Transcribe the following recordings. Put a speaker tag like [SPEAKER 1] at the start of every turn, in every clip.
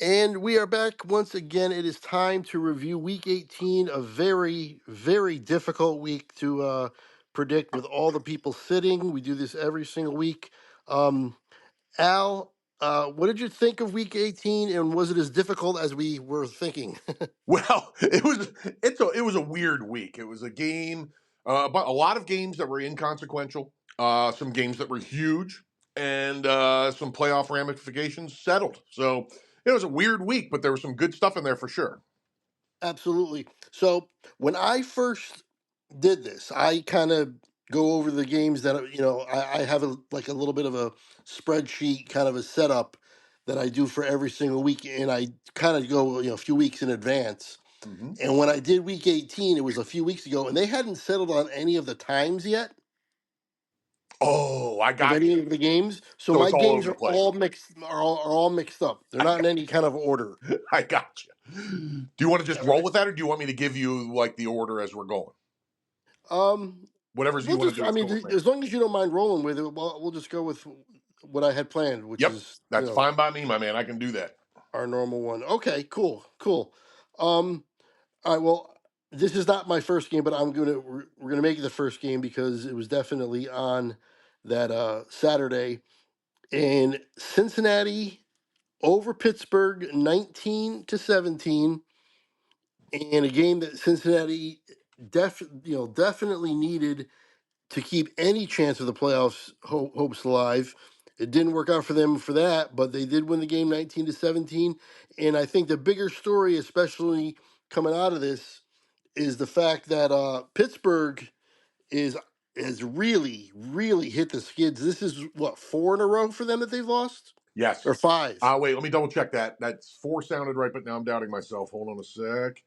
[SPEAKER 1] And we are back once again. It is time to review Week 18, a very, very difficult week to predict with all the people sitting. We do this every single week. Um, Al, what did you think of Week 18, and was it as difficult as we were thinking?
[SPEAKER 2] Well, it was a weird week. It was a game, but a lot of games that were inconsequential, some games that were huge, and some playoff ramifications settled. So it was a weird week, but there was some good stuff in there for sure.
[SPEAKER 1] Absolutely. So when I first did this, I kind of go over the games that I have like a little bit of a spreadsheet, kind of a setup that I do for every single week, and I kind of go a few weeks in advance.
[SPEAKER 2] Hmm.
[SPEAKER 1] And when I did Week 18, it was a few weeks ago, and they hadn't settled on any of the times yet
[SPEAKER 2] Oh, I
[SPEAKER 1] of
[SPEAKER 2] got
[SPEAKER 1] any
[SPEAKER 2] you.
[SPEAKER 1] of the games. So
[SPEAKER 2] So
[SPEAKER 1] my
[SPEAKER 2] it's all
[SPEAKER 1] games
[SPEAKER 2] over the
[SPEAKER 1] are
[SPEAKER 2] place.
[SPEAKER 1] all mixed up. They're
[SPEAKER 2] I
[SPEAKER 1] not in
[SPEAKER 2] got,
[SPEAKER 1] any kind of order.
[SPEAKER 2] I got you. Do you want to just roll with that, or do you want me to give you like the order as we're going?
[SPEAKER 1] Um,
[SPEAKER 2] Whatever's you
[SPEAKER 1] we'll
[SPEAKER 2] want
[SPEAKER 1] just,
[SPEAKER 2] to do
[SPEAKER 1] I
[SPEAKER 2] is
[SPEAKER 1] mean,
[SPEAKER 2] cool with me.
[SPEAKER 1] as long as you don't mind rolling with it, we'll just go with what I had planned, which
[SPEAKER 2] Yep,
[SPEAKER 1] is,
[SPEAKER 2] that's fine by me, my man. I can do that.
[SPEAKER 1] our normal one. Okay, cool, cool. Um, all right, well, this is not my first game, but we're gonna make it the first game because it was definitely on that Saturday, and Cincinnati over Pittsburgh, 19-17, and a game that Cincinnati definitely needed to keep any chance of the playoffs hopes alive. It didn't work out for them for that, but they did win the game 19-17. And I think the bigger story, especially coming out of this, is the fact that Pittsburgh is has really, really hit the skids. This is what, four in a row for them that they've lost,
[SPEAKER 2] Yes.
[SPEAKER 1] or five?
[SPEAKER 2] Wait, let me double check that. That's four sounded right, but now I'm doubting myself. Hold on a sec.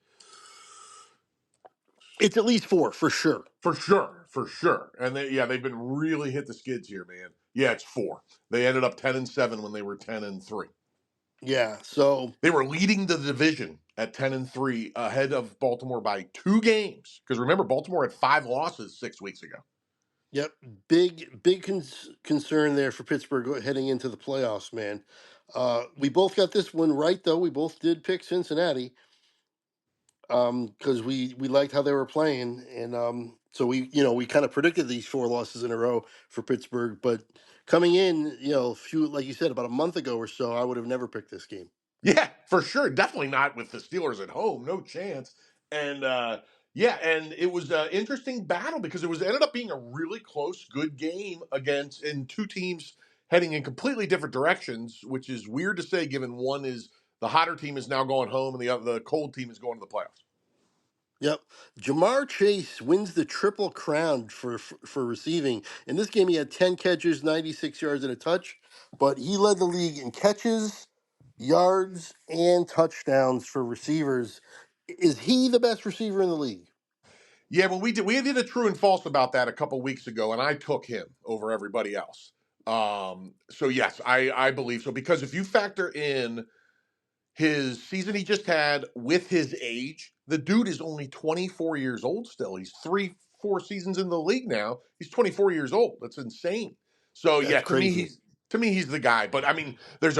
[SPEAKER 1] It's at least four for sure.
[SPEAKER 2] For sure, for sure. And they've been really hit the skids here, man. Yeah, it's four. They ended up 10-7 when they were 10-3.
[SPEAKER 1] Yeah. So
[SPEAKER 2] They were leading the division at 10-3 ahead of Baltimore by 2 games. Because remember, Baltimore had 5 losses 6 weeks ago.
[SPEAKER 1] yep, big concern there for Pittsburgh heading into the playoffs, man. We both got this one right though. We both did pick Cincinnati because we liked how they were playing, and so we kind of predicted these four losses in a row for Pittsburgh. But coming in, few like you said about a month ago or so, I would have never picked this game.
[SPEAKER 2] Yeah, for sure. Definitely not with the Steelers at home. No chance. And yeah, and it was an interesting battle because it was ended up being a really close, good game against in two teams heading in completely different directions, which is weird to say given one is the hotter team is now going home and the cold team is going to the playoffs.
[SPEAKER 1] Yep, Jamar Chase wins the triple crown for receiving. In this game, he had 10 catches, 96 yards, and a touch, but he led the league in catches, yards, and touchdowns for receivers. Is he the best receiver in the league?
[SPEAKER 2] Yeah, well, we did a true and false about that a couple weeks ago, and I took him over everybody else. So yes, I believe so because if you factor in his season he just had with his age, the dude is only 24 years old still. He's 4 seasons in the league now. He's 24 years old. That's insane. So yeah,
[SPEAKER 1] That's crazy.
[SPEAKER 2] to me he's the guy. But I mean, there's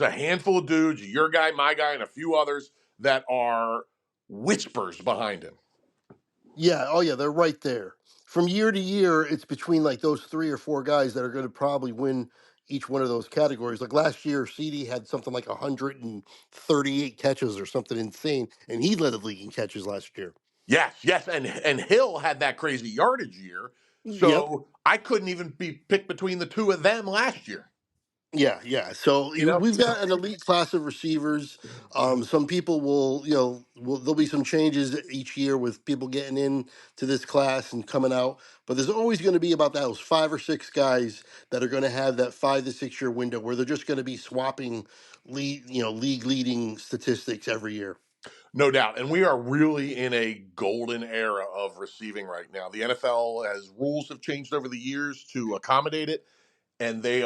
[SPEAKER 2] a handful of dudes, your guy, my guy, and a few others that are whispers behind him.
[SPEAKER 1] Yeah, oh yeah, they're right there. From year to year, it's between like those three or four guys that are going to probably win each one of those categories. Like last year, CD had something like 138 catches or something insane, and he led the league in catches last year.
[SPEAKER 2] Yes, yes, and Hill had that crazy yardage year.
[SPEAKER 1] Yep.
[SPEAKER 2] So I couldn't even be picked between the two of them last year.
[SPEAKER 1] Yeah, yeah. So
[SPEAKER 2] You know?
[SPEAKER 1] we've got an elite class of receivers. Some people there'll be some changes each year with people getting in to this class and coming out. But there's always going to be about those five or six guys that are going to have that 5 to 6 year window where they're just going to be swapping league leading statistics every year.
[SPEAKER 2] No doubt. And we are really in a golden era of receiving right now. The NFL has rules have changed over the years to accommodate it, and they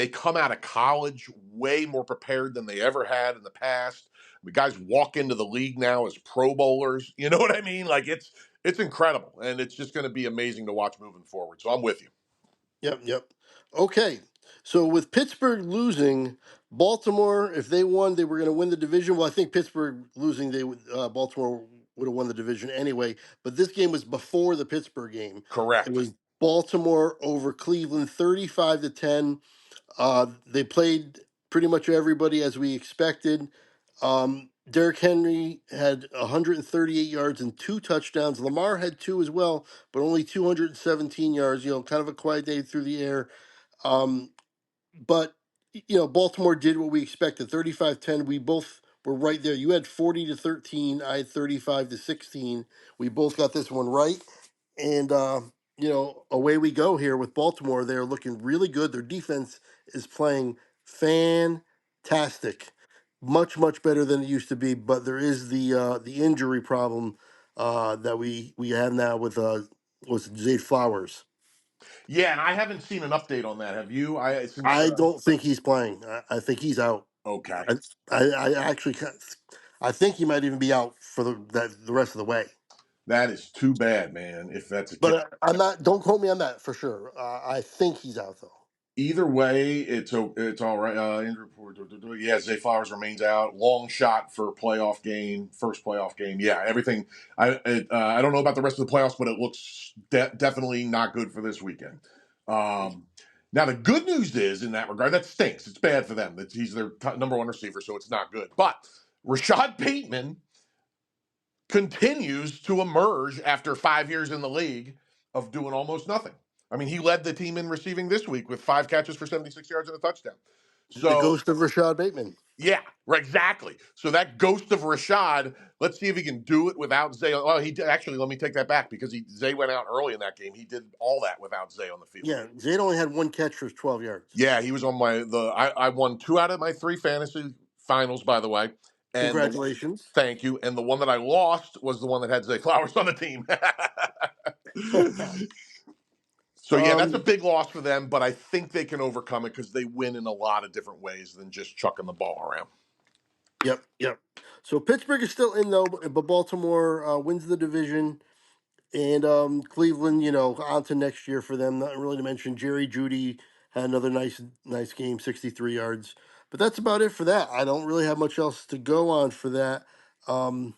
[SPEAKER 2] come out of college way more prepared than they ever had in the past. The guys walk into the league now as pro bowlers. You know what I mean? Like it's incredible. And it's just going to be amazing to watch moving forward. So I'm with you.
[SPEAKER 1] Yep, yep. Okay. So with Pittsburgh losing, Baltimore, if they won, they were going to win the division. Well, I think Pittsburgh losing, they would Baltimore would have won the division anyway. But this game was before the Pittsburgh game. It
[SPEAKER 2] Correct.
[SPEAKER 1] was Baltimore over Cleveland, 35-10. They played pretty much everybody as we expected. Derrick Henry had 138 yards and two touchdowns. Lamar had two as well, but only 217 yards. Kind of a quiet day through the air. Um, but Baltimore did what we expected. 35-10. We both were right there. You had 40-13. I had 35-16. We both got this one right. And away we go here with Baltimore. They're looking really good. Their defense is playing fantastic. Much, much better than it used to be, but there is the injury problem that we have now with was Zay Flowers.
[SPEAKER 2] Yeah, and I haven't seen an update on that. Have you? I since
[SPEAKER 1] I don't think he's playing. I think he's out.
[SPEAKER 2] Okay.
[SPEAKER 1] I, I actually I think he might even be out for the rest of the way.
[SPEAKER 2] That is too bad, man. If that's a case.
[SPEAKER 1] But I'm not. Don't quote me on that for sure. I think he's out though.
[SPEAKER 2] Either way, it's all right. Injury report. Yeah, Zay Flowers remains out. Long shot for playoff game, first playoff game. Yeah, everything. I don't know about the rest of the playoffs, but it looks definitely not good for this weekend. Now the good news is in that regard that stinks. It's bad for them. That he's their number one receiver, so it's not good. But Rashad Bateman continues to emerge after 5 years in the league of doing almost nothing. I mean, he led the team in receiving this week with 5 catches for 76 yards and a touchdown.
[SPEAKER 1] The
[SPEAKER 2] So,
[SPEAKER 1] ghost of Rashad Bateman.
[SPEAKER 2] yeah, exactly. So that ghost of Rashad, let's see if he can do it without Zay. Well, he did, actually. Let me take that back because Zay went out early in that game. He did all that without Zay on the field.
[SPEAKER 1] Yeah, Zayd only had one catch for 12 yards.
[SPEAKER 2] Yeah, he was on I won 2 out of my 3 fantasy finals, by the way, and the
[SPEAKER 1] Congratulations.
[SPEAKER 2] thank you. And the one that I lost was the one that had Zay Flowers on the team. So yeah, that's a
[SPEAKER 1] um.
[SPEAKER 2] big loss for them, but I think they can overcome it because they win in a lot of different ways than just chucking the ball around.
[SPEAKER 1] Yep. Yep. So Pittsburgh is still in though, but Baltimore wins the division. And Cleveland, on to next year for them. Not really to mention Jerry Judy had another nice game, 63 yards. But that's about it for that. I don't really have much else to go on for that. Um,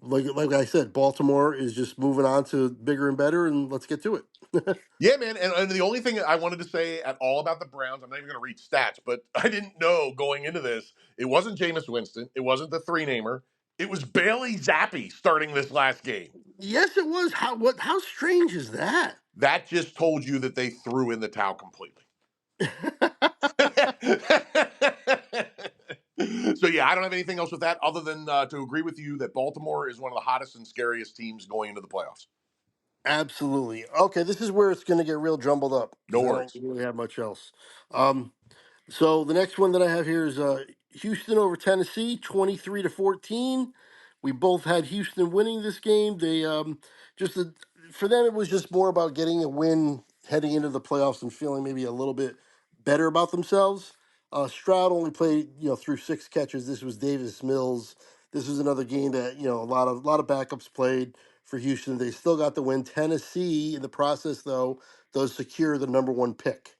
[SPEAKER 1] like I said, Baltimore is just moving on to bigger and better, and let's get to it.
[SPEAKER 2] Yeah, man. And the only thing I wanted to say at all about the Browns, I'm not even going to read stats, but I didn't know going into this, it wasn't Jameis Winston. It wasn't the three-namer. It was Bailey Zappi starting this last game.
[SPEAKER 1] Yes, it was. How strange is that?
[SPEAKER 2] That just told you that they threw in the towel completely. So yeah, I don't have anything else with that other than to agree with you that Baltimore is one of the hottest and scariest teams going into the playoffs.
[SPEAKER 1] Absolutely. Okay, this is where it's going to get real jumbled up
[SPEAKER 2] No
[SPEAKER 1] because I don't
[SPEAKER 2] worries.
[SPEAKER 1] really have much else. Um, So the next one that I have here is Houston over Tennessee, 23-14. We both had Houston winning this game. They just for them it was just more about getting a win heading into the playoffs and feeling maybe a little bit better about themselves. Stroud only played through 6 catches. This was Davis Mills. This was another game that a lot of backups played for Houston. They still got the win. Tennessee in the process though does secure the number one pick.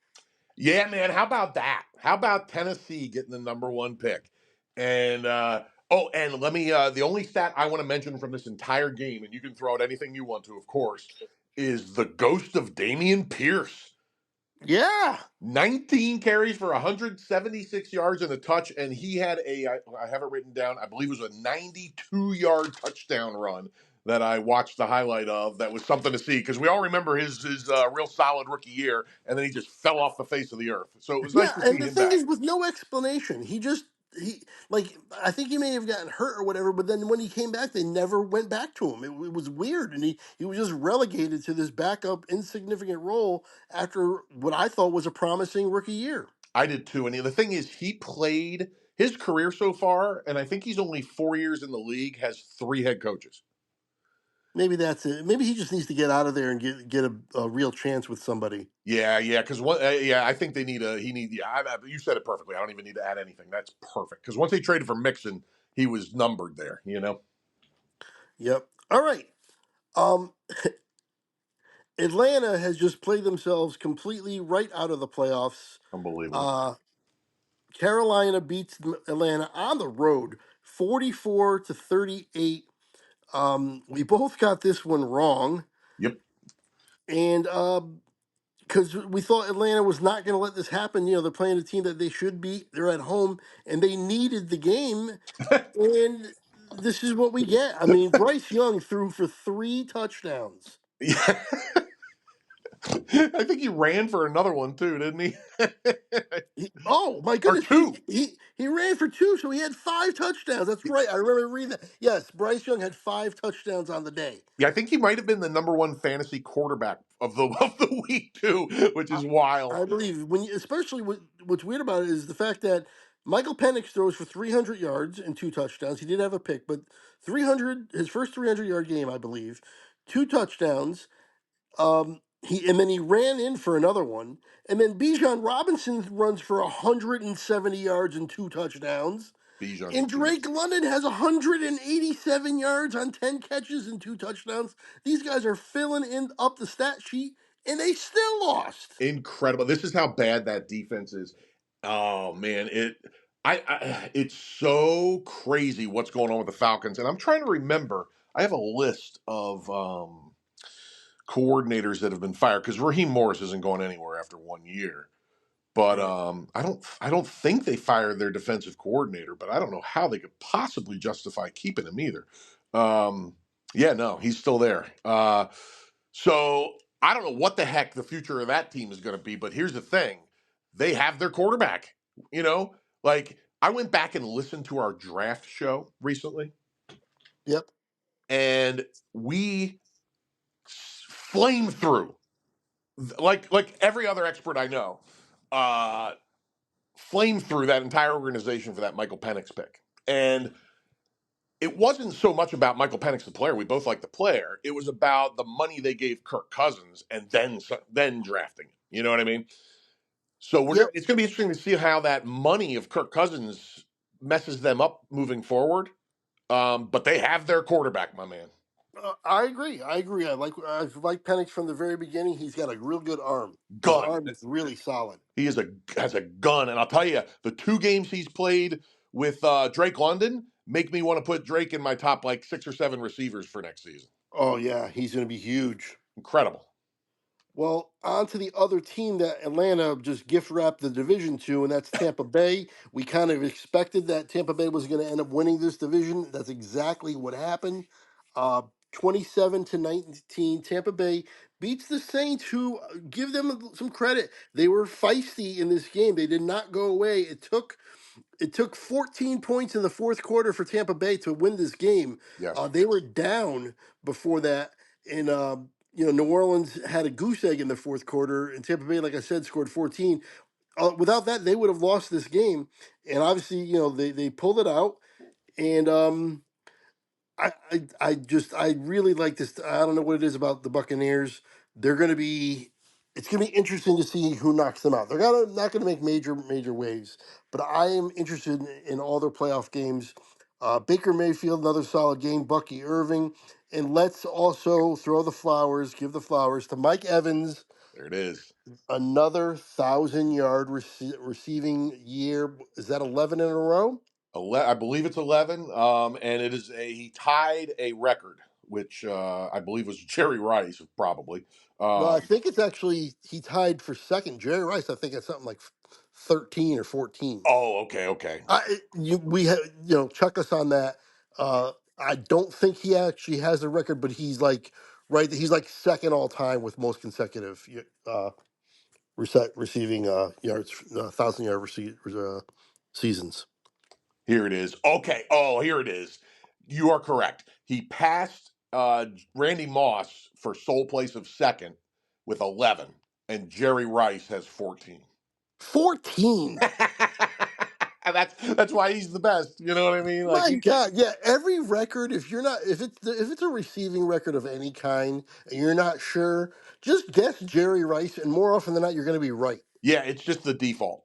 [SPEAKER 2] Yeah, man. How about that? How about Tennessee getting the number one pick? And and let me. The only stat I want to mention from this entire game, and you can throw out anything you want to, of course, is the ghost of Damian Pierce.
[SPEAKER 1] Yeah.
[SPEAKER 2] 19 carries for 176 yards and a touch, and he had I have it written down, I believe it was a 92-yard touchdown run that I watched the highlight of. That was something to see because we all remember his real solid rookie year, and then he just fell off the face of the earth. So it was nice
[SPEAKER 1] Yeah,
[SPEAKER 2] to
[SPEAKER 1] and
[SPEAKER 2] see
[SPEAKER 1] the
[SPEAKER 2] him
[SPEAKER 1] thing
[SPEAKER 2] back.
[SPEAKER 1] is, with no explanation, he like I think he may have gotten hurt or whatever, but then when he came back, they never went back to him. It was weird, and he was just relegated to this backup, insignificant role after what I thought was a promising rookie year.
[SPEAKER 2] I did too. And the thing is, he played his career so far, and I think he's only 4 years in the league, has 3 head coaches.
[SPEAKER 1] Maybe that's it. Maybe he just needs to get out of there and get a real chance with somebody.
[SPEAKER 2] Yeah, yeah, because I think they need a he need. Yeah, you said it perfectly. I don't even need to add anything. That's perfect. Because once they traded for Mixon, he was numbered there.
[SPEAKER 1] Yep. All right. Um, Atlanta has just played themselves completely right out of the playoffs.
[SPEAKER 2] Unbelievable.
[SPEAKER 1] Uh, Carolina beats Atlanta on the road, 44-38. We both got this one wrong,
[SPEAKER 2] Yep.
[SPEAKER 1] and because we thought Atlanta was not going to let this happen. You know, they're playing a team that they should beat. They're at home, and they needed the game. And this is what we get. I mean, Bryce Young threw for 3 touchdowns.
[SPEAKER 2] Yeah. I think he ran for another one too, didn't he?
[SPEAKER 1] Oh my
[SPEAKER 2] Or
[SPEAKER 1] goodness,
[SPEAKER 2] two.
[SPEAKER 1] he ran for 2, so he had 5 touchdowns. That's right. I remember reading that. Yes, Bryce Young had 5 touchdowns on the day.
[SPEAKER 2] Yeah, I think he might have been the number one fantasy quarterback of the of the week too, which
[SPEAKER 1] I,
[SPEAKER 2] is wild.
[SPEAKER 1] I believe especially what's weird about it is the fact that Michael Penix throws for 300 yards and 2 touchdowns. He did have a pick, but 300 his first 300-yard game, I believe, 2 touchdowns. And then he ran in for another one, and then Bijan Robinson runs for 170 yards and 2 touchdowns.
[SPEAKER 2] Bijan's a
[SPEAKER 1] And Drake
[SPEAKER 2] beast.
[SPEAKER 1] London has 187 yards on 10 catches and 2 touchdowns. These guys are filling in up the stat sheet, and they still lost.
[SPEAKER 2] Incredible. This is how bad that defense is. Oh man, it's so crazy what's going on with the Falcons. And I'm trying to remember. I have a list of coordinators that have been fired because Raheem Morris isn't going anywhere after 1 year. But
[SPEAKER 1] Right.
[SPEAKER 2] I don't think they fired their defensive coordinator, but I don't know how they could possibly justify keeping him either. Um, yeah, no, he's still there. So I don't know what the heck the future of that team is going to be, but here's the thing. They have their quarterback. You know, like I went back and listened to our draft show recently,
[SPEAKER 1] Yep.
[SPEAKER 2] and we flamed through like every other expert I know. Uh, Flame through that entire organization for that Michael Penix pick. And it wasn't so much about Michael Penix, the player. We both like the player. It was about the money they gave Kirk Cousins and then drafting. You know what I mean? So
[SPEAKER 1] Yep.
[SPEAKER 2] it's gonna be interesting to see how that money of Kirk Cousins messes them up moving forward. But they have their quarterback, my man.
[SPEAKER 1] I agree. I agree. I've liked Penix from the very beginning. He's got a real good arm. His
[SPEAKER 2] Gun.
[SPEAKER 1] arm is really solid.
[SPEAKER 2] He has a gun, and I'll tell you, the 2 games he's played with Drake London make me want to put Drake in my top like 6 or 7 receivers for next season.
[SPEAKER 1] Oh yeah, he's going to be huge.
[SPEAKER 2] Incredible.
[SPEAKER 1] Well, on to the other team that Atlanta just gift wrapped the division to, and that's Tampa Bay. We kind of expected that Tampa Bay was going to end up winning this division. That's exactly what happened. Uh, 27-19, Tampa Bay beats the Saints, who give them some credit. They were feisty in this game. They did not go away. It took 14 points in the fourth quarter for Tampa Bay to win this game.
[SPEAKER 2] Yes.
[SPEAKER 1] They were down before that, and New Orleans had a goose egg in the fourth quarter, and Tampa Bay, like I said, scored 14. Without that, they would have lost this game, and obviously, they pulled it out, and I really like this. I don't know what it is about the Buccaneers. They're going to be. It's going to be interesting to see who knocks them out. They're not going to make major waves, but I am interested in all their playoff games. Baker Mayfield, another solid game. Bucky Irving, and let's also give the flowers to Mike Evans,
[SPEAKER 2] There it is.
[SPEAKER 1] another 1,000-yard receiving year. Is that 11 in a row?
[SPEAKER 2] I believe it's 11, and he tied a record, which I believe was Jerry Rice, probably.
[SPEAKER 1] No, I
[SPEAKER 2] Um,
[SPEAKER 1] think it's actually he tied for second. Jerry Rice, I think it's something like 13 or 14.
[SPEAKER 2] oh, okay, okay.
[SPEAKER 1] We have check us on that. I don't think he actually has a record, but he's like he's like second all time with most consecutive receiving yards, 1,000-yard seasons.
[SPEAKER 2] Here it is. Okay. Oh, here it is. You are correct. He passed Randy Moss for sole place of second with 11, and Jerry Rice has 14.
[SPEAKER 1] 14.
[SPEAKER 2] That's why he's the best. You know what I mean? Like
[SPEAKER 1] My God, yeah. Every record, if it's a receiving record of any kind, and you're not sure, just guess Jerry Rice, and more often than not, you're going to be right.
[SPEAKER 2] yeah, it's just the default.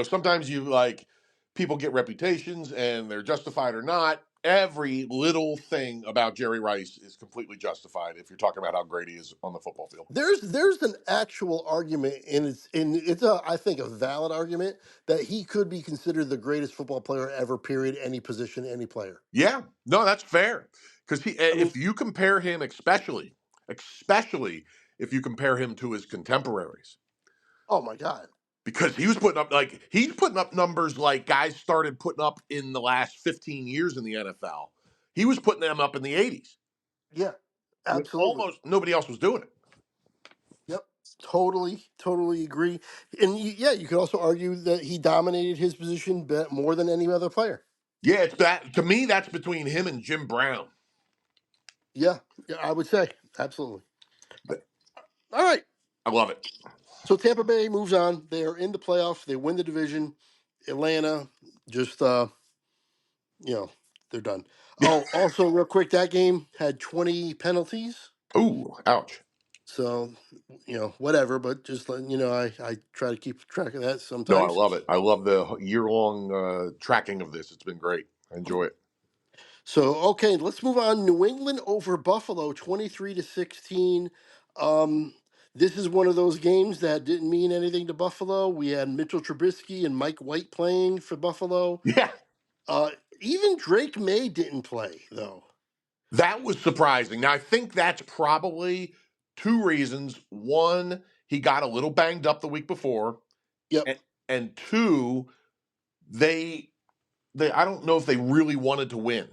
[SPEAKER 2] Sometimes you like people get reputations and they're justified or not. every little thing about Jerry Rice is completely justified if you're talking about how great he is on the football field.
[SPEAKER 1] There's an actual argument, and it's a, I think, a valid argument that he could be considered the greatest football player ever. Period. Any position, any player.
[SPEAKER 2] Yeah, no, that's fair. Because
[SPEAKER 1] I mean,
[SPEAKER 2] if you compare him, especially if you compare him to his contemporaries,
[SPEAKER 1] oh my God.
[SPEAKER 2] because he's putting up numbers like guys started putting up in the last 15 years in the NFL. He was putting them up in the 80s
[SPEAKER 1] Yeah,
[SPEAKER 2] when
[SPEAKER 1] absolutely.
[SPEAKER 2] almost nobody else was doing it.
[SPEAKER 1] Yep. Totally agree. And yeah, you could also argue that he dominated his position more than any other player.
[SPEAKER 2] Yeah, it's that to me. That's between him and Jim Brown.
[SPEAKER 1] Yeah, yeah, I would say absolutely. All right.
[SPEAKER 2] I love it.
[SPEAKER 1] So Tampa Bay moves on. They are in the playoffs. They win the division. Atlanta just you know, they're done. Oh, also real quick, that game had 20 penalties.
[SPEAKER 2] Ooh, ouch.
[SPEAKER 1] So, whatever, but just letting you know, I try to keep track of that
[SPEAKER 2] No, I
[SPEAKER 1] sometimes.
[SPEAKER 2] love it. I love the year long tracking of this. It's been great. I enjoy it.
[SPEAKER 1] So, okay, let's move on. New England over Buffalo, 23-16. Um, this is one of those games that didn't mean anything to Buffalo. We had Mitchell Trubisky and Mike White playing for Buffalo.
[SPEAKER 2] Yeah,
[SPEAKER 1] Uh, Even Drake May didn't play, though.
[SPEAKER 2] that was surprising. Now, I think that's probably two reasons. One, he got a little banged up the week before,
[SPEAKER 1] Yep.
[SPEAKER 2] and, and two, they I don't know if they really wanted to win,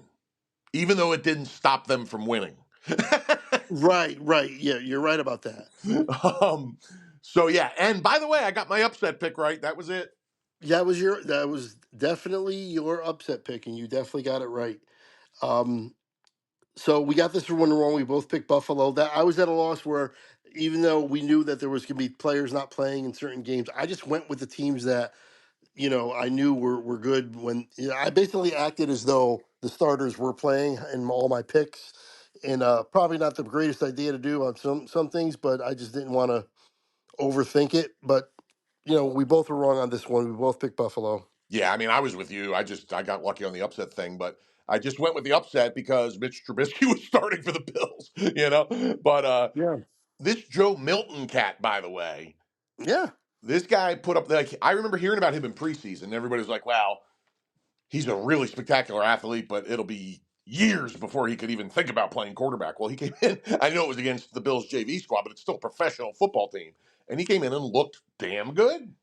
[SPEAKER 2] even though it didn't stop them from winning.
[SPEAKER 1] Right. Yeah, you're right about that.
[SPEAKER 2] um, so yeah, and by the way, I got my upset pick right. That was it.
[SPEAKER 1] That was definitely your upset pick, and you definitely got it right. Um, so we got this one wrong. We both picked Buffalo. That I was at a loss where, even though we knew that there was going to be players not playing in certain games, I just went with the teams that I knew were good. When I basically acted as though the starters were playing in all my picks, and probably not the greatest idea to do on some things, but I just didn't want to overthink it. But we both were wrong on this one. We both picked Buffalo.
[SPEAKER 2] Yeah, I mean, I was with you. I got lucky on the upset thing, but I just went with the upset because Mitch Trubisky was starting for the Bills, you know. But
[SPEAKER 1] Yeah.
[SPEAKER 2] this Joe Milton cat, by the way,
[SPEAKER 1] Yeah.
[SPEAKER 2] this guy put up like I remember hearing about him in preseason. And everybody was like, "Wow, he's a really spectacular athlete, but it'll be years before he could even think about playing quarterback." Well, he came in. I know it was against the Bills JV squad, but it's still a professional football team, and he came in and looked damn good.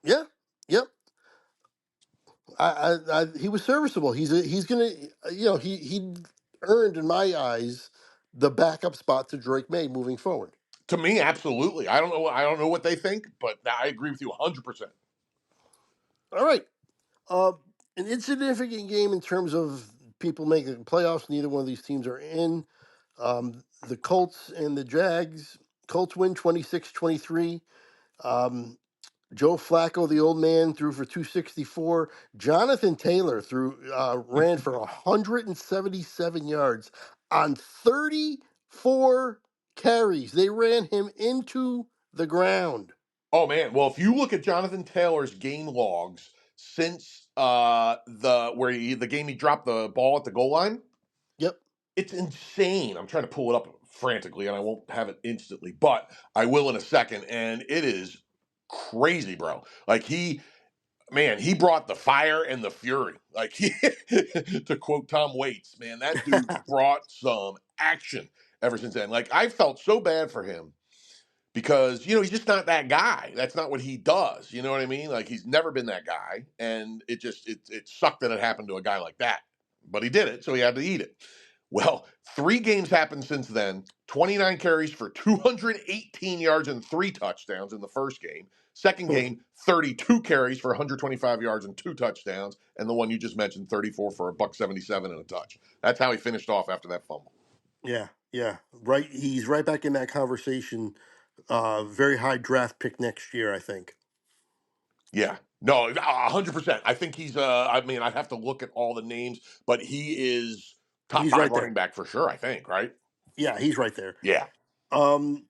[SPEAKER 1] Yeah. Yep. He was serviceable. He's gonna he earned in my eyes the backup spot to Drake May moving forward.
[SPEAKER 2] To me, absolutely. I don't know. I don't know what they think, but I agree with you 100%.
[SPEAKER 1] All right. Uh, an insignificant game in terms of people making the playoffs. Neither one of these teams are in. The Colts and the Jags. Colts win 26-23. Um, Joe Flacco, the old man, threw for 264. Jonathan Taylor ran for 177 yards on 34 carries. They ran him into the ground.
[SPEAKER 2] Oh man. Well, if you look at Jonathan Taylor's game logs since the game he dropped the ball at the goal line,
[SPEAKER 1] Yep.
[SPEAKER 2] it's insane. I'm trying to pull it up frantically, and I won't have it instantly, but I will in a second. And it is crazy, bro. Like he brought the fire and the fury. Like to quote Tom Waits, man, that dude's brought some action ever since then. Like I felt so bad for him because he's just not that guy. That's not what he does. You know what I mean? Like he's never been that guy, and it sucked that it happened to a guy like that. But he did it, so he had to eat it. Well, 3 games happened since then. 29 carries for 218 yards and 3 touchdowns in the first game. Second game, 32 carries for 125 yards and 2 touchdowns, and the one you just mentioned, 34 for a buck 77 and a touch. That's how he finished off after that fumble.
[SPEAKER 1] Yeah. Right. He's right back in that conversation. Very high draft pick next year, I think.
[SPEAKER 2] Yeah. No, 100%. I think he's I mean, I'd have to look at all the names, but he is top
[SPEAKER 1] He's
[SPEAKER 2] 5
[SPEAKER 1] right
[SPEAKER 2] running
[SPEAKER 1] there.
[SPEAKER 2] back for sure, I think, right?
[SPEAKER 1] Yeah, he's right there.
[SPEAKER 2] Yeah.
[SPEAKER 1] Um,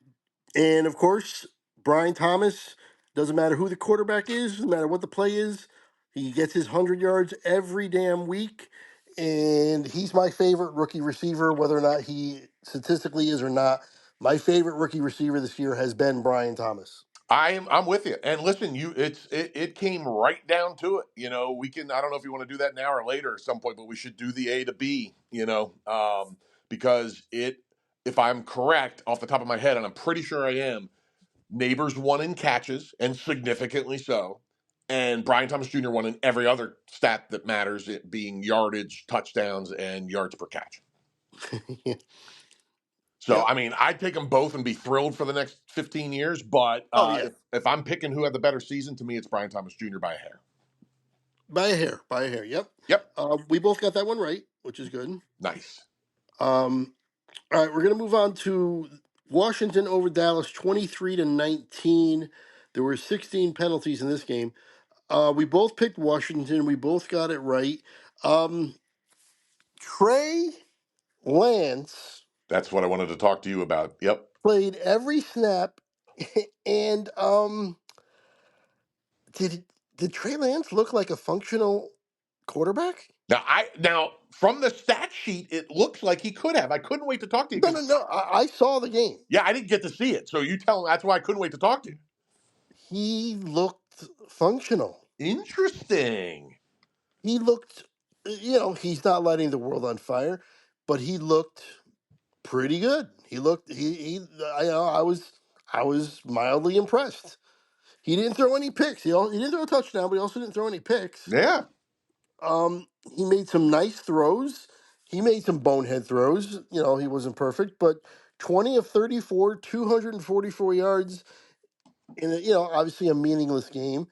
[SPEAKER 1] and of course, Brian Thomas, doesn't matter who the quarterback is, doesn't matter what the play is, he gets his 100 yards every damn week. and he's my favorite rookie receiver, whether or not he statistically is or not. My favorite rookie receiver this year has been Brian Thomas.
[SPEAKER 2] I'm with you. And listen, it came right down to it. We can I don't know if you want to do that now or later at some point, but we should do the A to B, because if I'm correct off the top of my head, and I'm pretty sure I am, Neighbors won in catches and significantly so. And Brian Thomas Jr. won in every other stat that matters, it being yardage, touchdowns, and yards per catch. So,
[SPEAKER 1] Yep.
[SPEAKER 2] I mean, I'd take them both and be thrilled for the next 15 years. But
[SPEAKER 1] Oh yeah,
[SPEAKER 2] if I'm picking who had the better season, to me, it's Brian Thomas Jr. by a hair.
[SPEAKER 1] by a hair, by a hair. Yep.
[SPEAKER 2] Yep.
[SPEAKER 1] We both got that one right, which is good.
[SPEAKER 2] Nice.
[SPEAKER 1] Um, all right, we're gonna move on to Washington over Dallas, 23-19. There were 16 penalties in this game. We both picked Washington. We both got it right. Um, Trey Lance
[SPEAKER 2] That's what I wanted to talk to you about. Yep.
[SPEAKER 1] played every snap, and did did Trey Lance look like a functional quarterback?
[SPEAKER 2] Now from the stat sheet, it looks like he could have. I couldn't wait to talk to you
[SPEAKER 1] No, no,
[SPEAKER 2] because
[SPEAKER 1] no. I saw the game.
[SPEAKER 2] yeah, I didn't get to see it. So you tell that's why I couldn't wait to talk to you.
[SPEAKER 1] He looked functional.
[SPEAKER 2] Interesting.
[SPEAKER 1] He looked, he's not lighting the world on fire, but he looked pretty good. He looked, I was mildly impressed. He didn't throw any picks. He didn't throw a touchdown, but he also didn't throw any picks.
[SPEAKER 2] Yeah.
[SPEAKER 1] He made some nice throws. He made some bonehead throws. He wasn't perfect, but 20 of 34, 244 yards in obviously a meaningless game.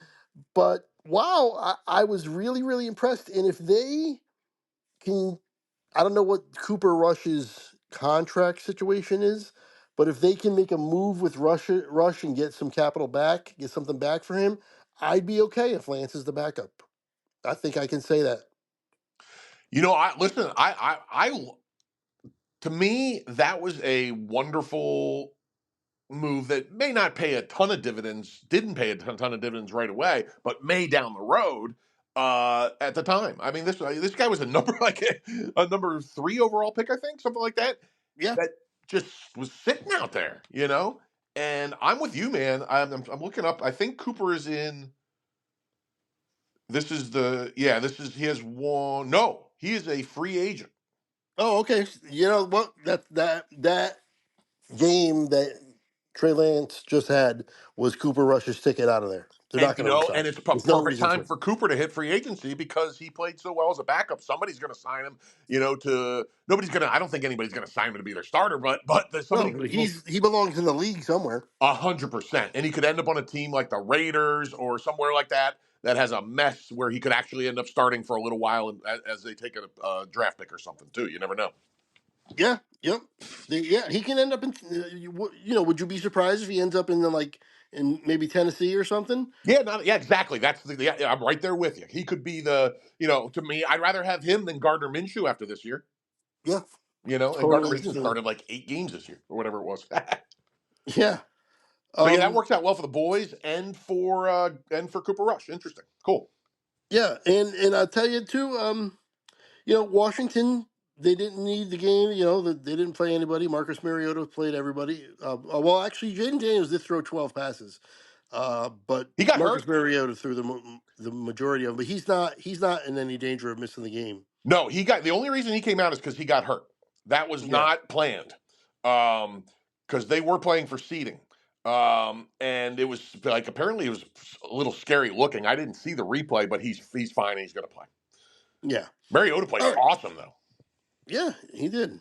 [SPEAKER 1] But wow, I was really, really impressed. And if they can, I don't know what Cooper Rush's contract situation is, but if they can make a move with Rush and get some capital back, get something back for him, I'd be okay if Lance is the backup. I think I can say that.
[SPEAKER 2] I listen. To me, that was a wonderful move that may not pay a ton of dividends. Didn't pay a ton of dividends right away, but may down the road. At the time, I mean, this guy was a number like a number 3 overall pick, I think, something like that.
[SPEAKER 1] Yeah.
[SPEAKER 2] That just was sitting out there. And I'm with you, man. I'm looking up. I think Cooper is in. This is the yeah. This is he has one. No, he is a free agent.
[SPEAKER 1] Oh, okay. You know what? That game that Trey Lance just had was Cooper Rush's ticket out of there. They're
[SPEAKER 2] And
[SPEAKER 1] not going to resign
[SPEAKER 2] and
[SPEAKER 1] him.
[SPEAKER 2] it's a
[SPEAKER 1] There's no
[SPEAKER 2] perfect
[SPEAKER 1] reason
[SPEAKER 2] time
[SPEAKER 1] to.
[SPEAKER 2] for Cooper to hit free agency because he played so well as a backup. Somebody's going to sign him. To nobody's going to. I don't think anybody's going to sign him to be their starter, but there's
[SPEAKER 1] No,
[SPEAKER 2] somebody
[SPEAKER 1] but
[SPEAKER 2] will
[SPEAKER 1] he belongs in the league somewhere.
[SPEAKER 2] 100%, and he could end up on a team like the Raiders or somewhere like that that has a mess where he could actually end up starting for a little while as they take a draft pick or something too. You never know.
[SPEAKER 1] Yeah, yep. Yeah, he can end up in. Would you be surprised if he ends up in maybe Tennessee or something?
[SPEAKER 2] Yeah, exactly. Yeah, I'm right there with you. He could be to me, I'd rather have him than Gardner Minshew after this year.
[SPEAKER 1] Yeah,
[SPEAKER 2] And Gardner
[SPEAKER 1] totally
[SPEAKER 2] Minshew
[SPEAKER 1] understand.
[SPEAKER 2] started like 8 games this year or whatever it was.
[SPEAKER 1] Yeah.
[SPEAKER 2] So yeah, that
[SPEAKER 1] Um.
[SPEAKER 2] works out well for the boys and for Cooper Rush. Interesting, cool.
[SPEAKER 1] Yeah, and I'll tell you too. Washington, they didn't need the game. They didn't play anybody. Marcus Mariota played everybody. Well, actually, Jaden Daniels did throw 12 passes, but
[SPEAKER 2] He got
[SPEAKER 1] Marcus
[SPEAKER 2] hurt.
[SPEAKER 1] Mariota threw the majority of them. But he's not in any danger of missing the game.
[SPEAKER 2] No, he got the only reason he came out is because he got hurt. That was
[SPEAKER 1] Yeah,
[SPEAKER 2] not planned. Because they were playing for seeding. And it was like apparently it was a little scary looking. I didn't see the replay, but he's fine and he's gonna play.
[SPEAKER 1] yeah.
[SPEAKER 2] Mariota played
[SPEAKER 1] All right.
[SPEAKER 2] awesome though.
[SPEAKER 1] Yeah, he did.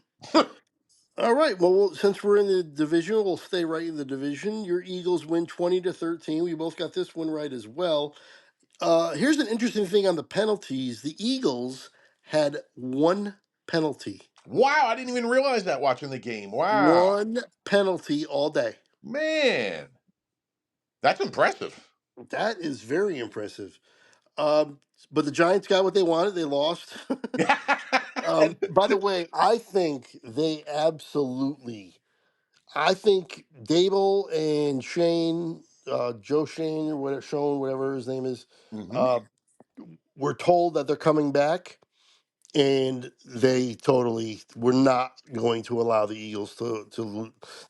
[SPEAKER 1] All right. Well, since we're in the division, we'll stay right in the division. Your Eagles win 20-13. We both got this one right as well. Here's an interesting thing on the penalties. The Eagles had one penalty.
[SPEAKER 2] Wow, I didn't even realize that watching the game. Wow.
[SPEAKER 1] One penalty all day.
[SPEAKER 2] Man, that's impressive.
[SPEAKER 1] That is very impressive. Um, but the Giants got what they wanted. They lost. By the way, I think Dable and Shane, Joe Shane, or whatever, Shone, whatever his name is,
[SPEAKER 2] hmm
[SPEAKER 1] uh, were told that they're coming back. and they totally were not going to allow the Eagles to.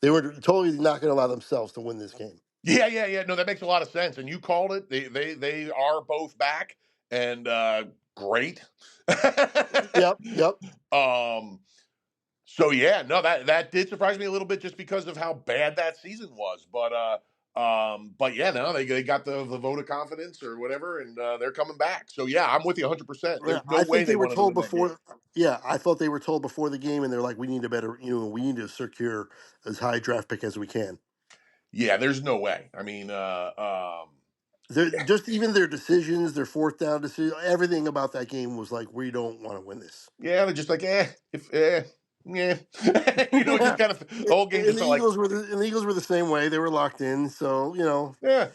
[SPEAKER 1] They were totally not going to allow themselves to win this game.
[SPEAKER 2] Yeah. No, that makes a lot of sense. And you called it. They are both back and great.
[SPEAKER 1] Yep.
[SPEAKER 2] um. So yeah, no, that did surprise me a little bit just because of how bad that season was. But yeah, no, they got the vote of confidence or whatever, and they're coming back. So yeah, I'm with you 100%.
[SPEAKER 1] Yeah,
[SPEAKER 2] There's no
[SPEAKER 1] I
[SPEAKER 2] way
[SPEAKER 1] think
[SPEAKER 2] they
[SPEAKER 1] they were
[SPEAKER 2] wanted to
[SPEAKER 1] told
[SPEAKER 2] win that game.
[SPEAKER 1] before. Yeah, I thought they were told before the game, and they're like, "We need a better, we need to secure as high draft pick as we can."
[SPEAKER 2] Yeah, there's no way. I mean,
[SPEAKER 1] They're, just even their decisions, their fourth down decision, everything about that game was like, "We don't want to win this."
[SPEAKER 2] yeah, they're just like, yeah, it just
[SPEAKER 1] Yeah,
[SPEAKER 2] kind of the whole game
[SPEAKER 1] and
[SPEAKER 2] just
[SPEAKER 1] the
[SPEAKER 2] felt like,
[SPEAKER 1] Eagles were the same way. They were locked in, so
[SPEAKER 2] yeah.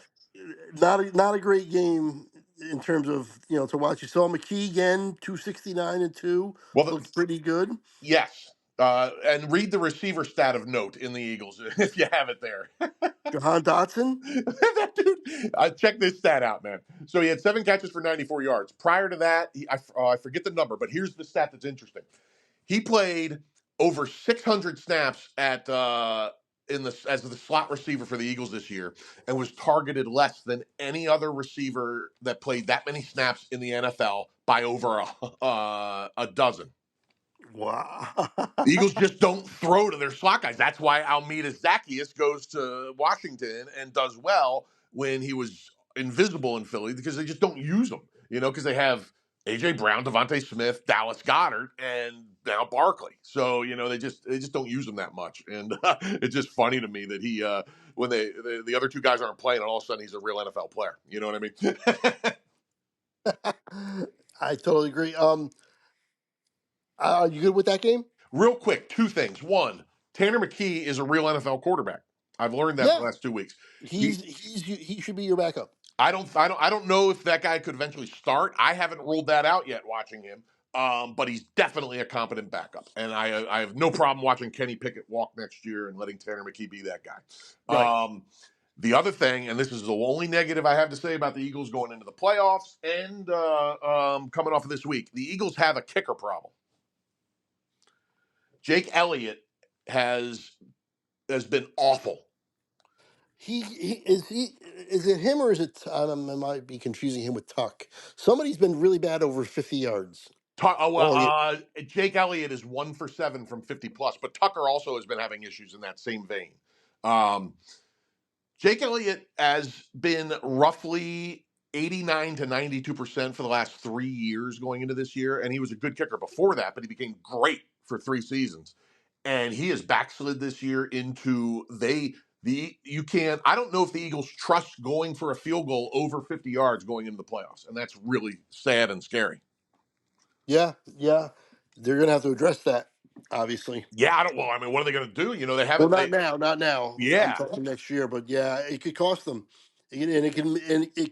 [SPEAKER 1] not a great game in terms of to watch. You saw McKee again, 269 and 2,
[SPEAKER 2] Well,
[SPEAKER 1] looked pretty good.
[SPEAKER 2] yes, and read the receiver stat of note in the Eagles if you have it there.
[SPEAKER 1] Jahan Dotson,
[SPEAKER 2] That dude, check this stat out, man. So he had 7 catches for 94 yards. Prior to that, I forget the number, but here's the stat that's interesting. He played over 600 snaps at in the as the slot receiver for the Eagles this year, and was targeted less than any other receiver that played that many snaps in the NFL by over a dozen.
[SPEAKER 1] wow.
[SPEAKER 2] The Eagles just don't throw to their slot guys. That's why Almeida Zacchaeus goes to Washington and does well when he was invisible in Philly because they just don't use him, because they have AJ Brown, Devontae Smith, Dallas Goddard, and now Barkley. So they just don't use him that much, and it's just funny to me that he when the other two guys aren't playing, and all of a sudden he's a real NFL player. You know what I mean?
[SPEAKER 1] I totally agree. Are you good with that game?
[SPEAKER 2] Real quick, two things. One, Tanner McKee is a real NFL quarterback. I've learned that the
[SPEAKER 1] Yeah,
[SPEAKER 2] last 2 weeks. He,
[SPEAKER 1] he should be your backup.
[SPEAKER 2] I don't know if that guy could eventually start. I haven't ruled that out yet watching him. But he's definitely a competent backup, and I have no problem watching Kenny Pickett walk next year and letting Tanner McKee be that guy.
[SPEAKER 1] Right.
[SPEAKER 2] The other thing, and this is the only negative I have to say about the Eagles going into the playoffs and coming off of this week, the Eagles have a kicker problem. Jake Elliott has has been awful.
[SPEAKER 1] Is it him or is it I might be confusing him with Tuck. Somebody's been really bad over 50 yards. Oh yeah.
[SPEAKER 2] Jake Elliott is 1 for 7 from 50 plus, but Tucker also has been having issues in that same vein. Um, Jake Elliott has been roughly 89 to 92% for the last 3 years going into this year, and he was a good kicker before that, but he became great for 3 seasons. And he has backslid this year into you can't. I don't know if the Eagles trust going for a field goal over 50 yards going into the playoffs, and that's really sad and scary.
[SPEAKER 1] Yeah. They're gonna have to address that, obviously.
[SPEAKER 2] Yeah, I don't. Well, I mean, what are they going to do? They
[SPEAKER 1] Well,
[SPEAKER 2] haven't.
[SPEAKER 1] not now, not now. I'm
[SPEAKER 2] Yeah,
[SPEAKER 1] talking next year, but yeah, it could cost them, and it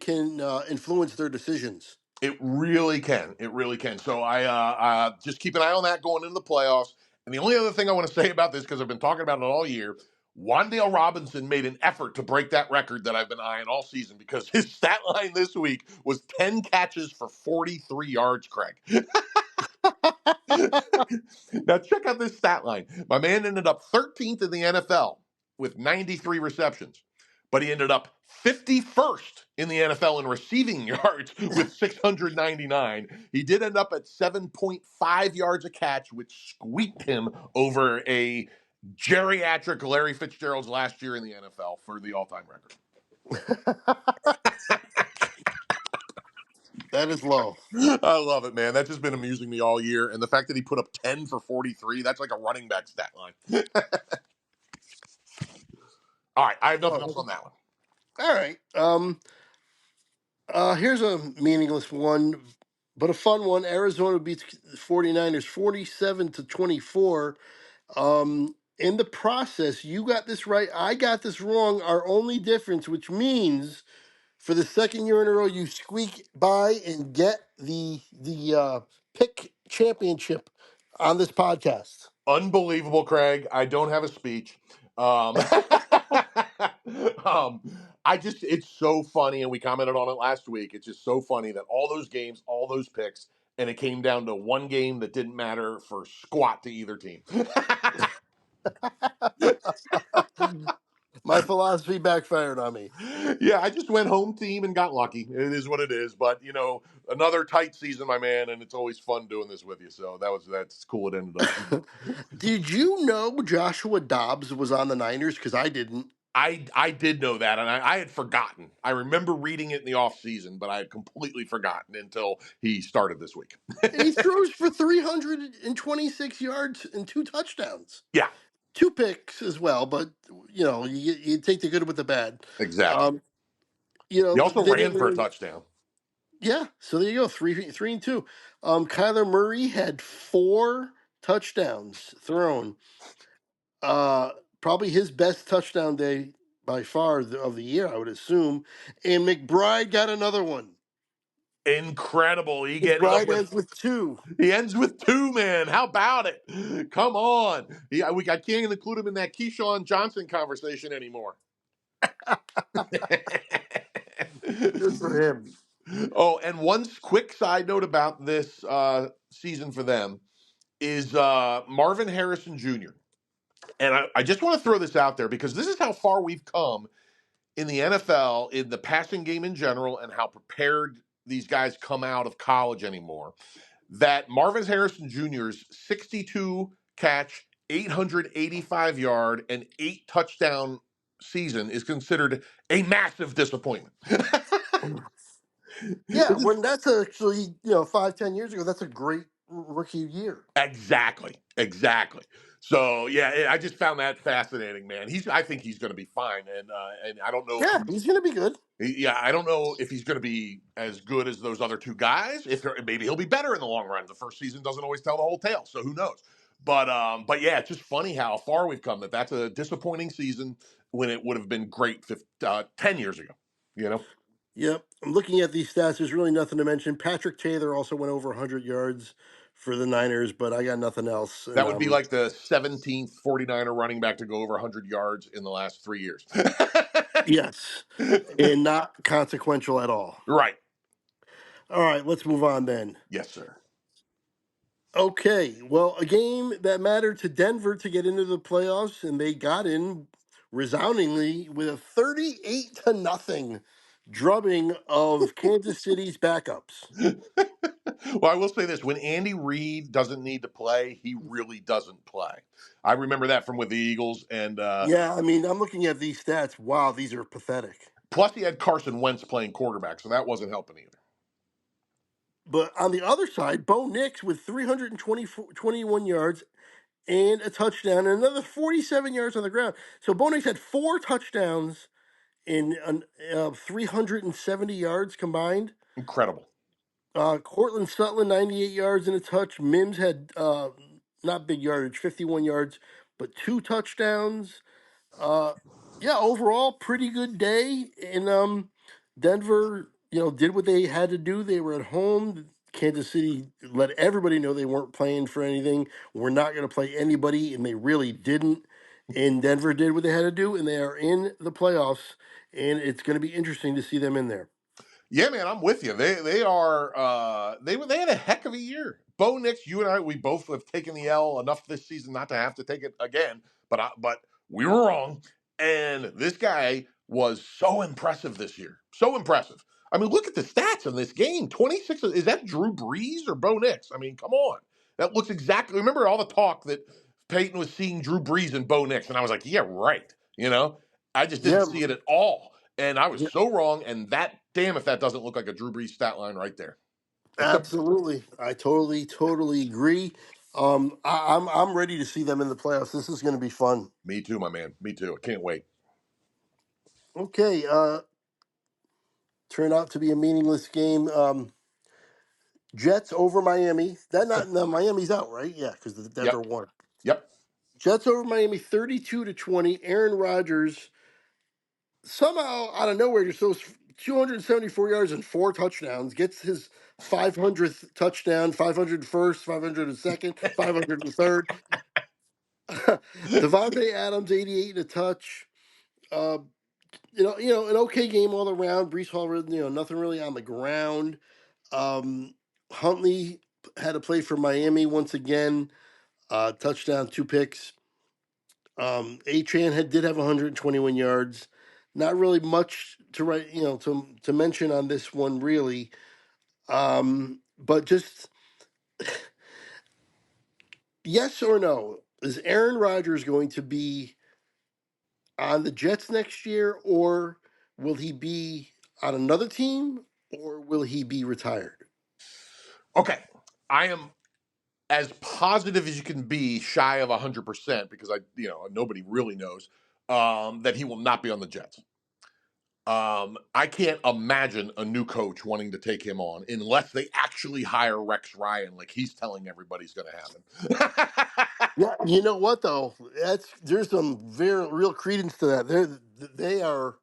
[SPEAKER 1] can influence their decisions.
[SPEAKER 2] it really can. It really can. So I just keep an eye on that going into the playoffs. And the only other thing I want to say about this, because I've been talking about it all year, Wandale Robinson made an effort to break that record that I've been eyeing all season because his stat line this week was 10 catches for 43 yards, Craig. Now, check out this stat line. My man ended up 13th in the NFL with 93 receptions, but he ended up 51st in the NFL in receiving yards with 699. He did end up at 7.5 yards a catch, which squeaked him over a geriatric Larry Fitzgerald's last year in the NFL for the all time record.
[SPEAKER 1] That is low.
[SPEAKER 2] I love it, man. That's just been amusing me all year. And the fact that he put up 10 for 43, that's like a running back stat line. All right, I have nothing else
[SPEAKER 1] Oh,
[SPEAKER 2] on that one.
[SPEAKER 1] all right. Here's a meaningless one, but a fun one. Arizona beats the 49ers 47-24. In the process, you got this right. I got this wrong. Our only difference, which means for the second year in a row, you squeak by and get the pick championship on this podcast.
[SPEAKER 2] Unbelievable, Craig. I don't have a speech. Um, um, it's so funny, and we commented on it last week. It's just so funny that all those games, all those picks, and it came down to one game that didn't matter for squat to either team.
[SPEAKER 1] My philosophy backfired on me.
[SPEAKER 2] Yeah, I just went home team and got lucky. It is what it is. But another tight season, my man, and it's always fun doing this with you. So that's cool. It ended up.
[SPEAKER 1] Did you know Joshua Dobbs was on the Niners? Because I didn't.
[SPEAKER 2] I did know that, and I had forgotten. I remember reading it in the off season, but I had completely forgotten until he started this week.
[SPEAKER 1] He throws for 326 yards and 2 touchdowns.
[SPEAKER 2] Yeah,
[SPEAKER 1] 2 picks as well, but you take the good with the bad.
[SPEAKER 2] exactly.
[SPEAKER 1] Um,
[SPEAKER 2] He also
[SPEAKER 1] they
[SPEAKER 2] ran
[SPEAKER 1] didn't
[SPEAKER 2] for a
[SPEAKER 1] really.
[SPEAKER 2] touchdown.
[SPEAKER 1] Yeah, so there you go, three and two. Kyler Murray had 4 touchdowns thrown. Uh, Probably his best touchdown day by far of the year, I would assume. And McBride got another one.
[SPEAKER 2] Incredible.
[SPEAKER 1] McBride ends with two.
[SPEAKER 2] He ends with two, man. How about it? Come on. I can't even include him in that Keyshawn Johnson conversation anymore.
[SPEAKER 1] Good for him.
[SPEAKER 2] Oh, and one quick side note about this season for them is Marvin Harrison Jr. And I just want to throw this out there because this is how far we've come in the NFL, in the passing game in general, and how prepared these guys come out of college anymore. That Marvin Harrison Jr.'s 62 catch, 885 yard, and 8 touchdown season is considered a massive disappointment.
[SPEAKER 1] Yeah, when that's actually 5-10 years ago, that's a great rookie year.
[SPEAKER 2] Exactly. Exactly. So yeah, I just found that fascinating, man. I think he's going to be fine, and I don't know if
[SPEAKER 1] Yeah, he's gonna be good.
[SPEAKER 2] yeah, I don't know if he's going to be as good as those other two guys. If maybe he'll be better in the long run. The first season doesn't always tell the whole tale, so who knows? But yeah, it's just funny how far we've come. That's a disappointing season when it would have been great 10 years ago. You know,
[SPEAKER 1] Yep. I'm looking at these stats. There's really nothing to mention. Patrick Taylor also went over 100 yards for the Niners, but I got nothing else. And
[SPEAKER 2] that would be like the 17th 49er running back to go over 100 yards in the last 3 years.
[SPEAKER 1] yes, and not consequential at all.
[SPEAKER 2] Right.
[SPEAKER 1] All right, let's move on then.
[SPEAKER 2] Yes, sir.
[SPEAKER 1] Okay, well, a game that mattered to Denver to get into the playoffs, and they got in resoundingly with a 38 to nothing drubbing of Kansas City's backups.
[SPEAKER 2] Well, I will say this: when Andy Reid doesn't need to play, he really doesn't play. I remember that from with the Eagles, and
[SPEAKER 1] Yeah, I mean, I'm looking at these stats. Wow, these are pathetic.
[SPEAKER 2] plus he had Carson Wentz playing quarterback, so that wasn't helping either.
[SPEAKER 1] But on the other side, Bo Nix with 21 yards and a touchdown and another 47 yards on the ground. So Bo Nix had 4 touchdowns in 370 yards combined.
[SPEAKER 2] Incredible.
[SPEAKER 1] Cortland Sutton, 98 yards and a touch. Mims had not big yardage, 51 yards, but 2 touchdowns. Uh, yeah, overall, pretty good day. And Denver, did what they had to do. They were at home. Kansas City let everybody know they weren't playing for anything. We're not going to play anybody, and they really didn't. And Denver did what they had to do, and they are in the playoffs. And it's going to be interesting to see them in there.
[SPEAKER 2] Yeah, man, I'm with you. They are they had a heck of a year. Bo Nix, you and I, we both have taken the L enough this season not to have to take it again. But we were wrong, and this guy was so impressive this year. So impressive. I mean, look at the stats in this game. 26. Is that Drew Brees or Bo Nix? I mean, come on. That looks exactly. Remember all the talk that Peyton was seeing Drew Brees and Bo Nix, and I was like, yeah, right. I just didn't
[SPEAKER 1] Yeah,
[SPEAKER 2] see it at all. And I was
[SPEAKER 1] yeah,
[SPEAKER 2] so wrong. And that, damn, if that doesn't look like a Drew Brees stat line right there. Except
[SPEAKER 1] absolutely. I totally agree. I'm ready to see them in the playoffs. This is going to be fun.
[SPEAKER 2] me too, my man. Me too. I can't wait.
[SPEAKER 1] Okay, turned out to be a meaningless game. Jets over Miami. That not no, Miami's out, right? Yeah, because the Denver
[SPEAKER 2] Yep.
[SPEAKER 1] won.
[SPEAKER 2] Yep.
[SPEAKER 1] Jets over Miami, 32-20. Aaron Rodgers somehow out of nowhere just throws 274 yards and 4 touchdowns. Gets his 500th touchdown, 501st, 502nd, 503rd. Devontae Adams, 88 and a touch. Uh, an okay game all around. Brees Hall, nothing really on the ground. Um, Huntley had to play for Miami once again. Touchdown, 2 picks. Achan did have 121 yards. Not really much to write, to mention on this one really. But just yes or no, is Aaron Rodgers going to be on the Jets next year, or will he be on another team, or will he be retired?
[SPEAKER 2] Okay, I am as positive as you can be, shy of 100%, because nobody really knows that he will not be on the Jets. I can't imagine a new coach wanting to take him on unless they actually hire Rex Ryan, like he's telling everybody's going to happen.
[SPEAKER 1] Yeah, you know what though? There's some very real credence to that. They are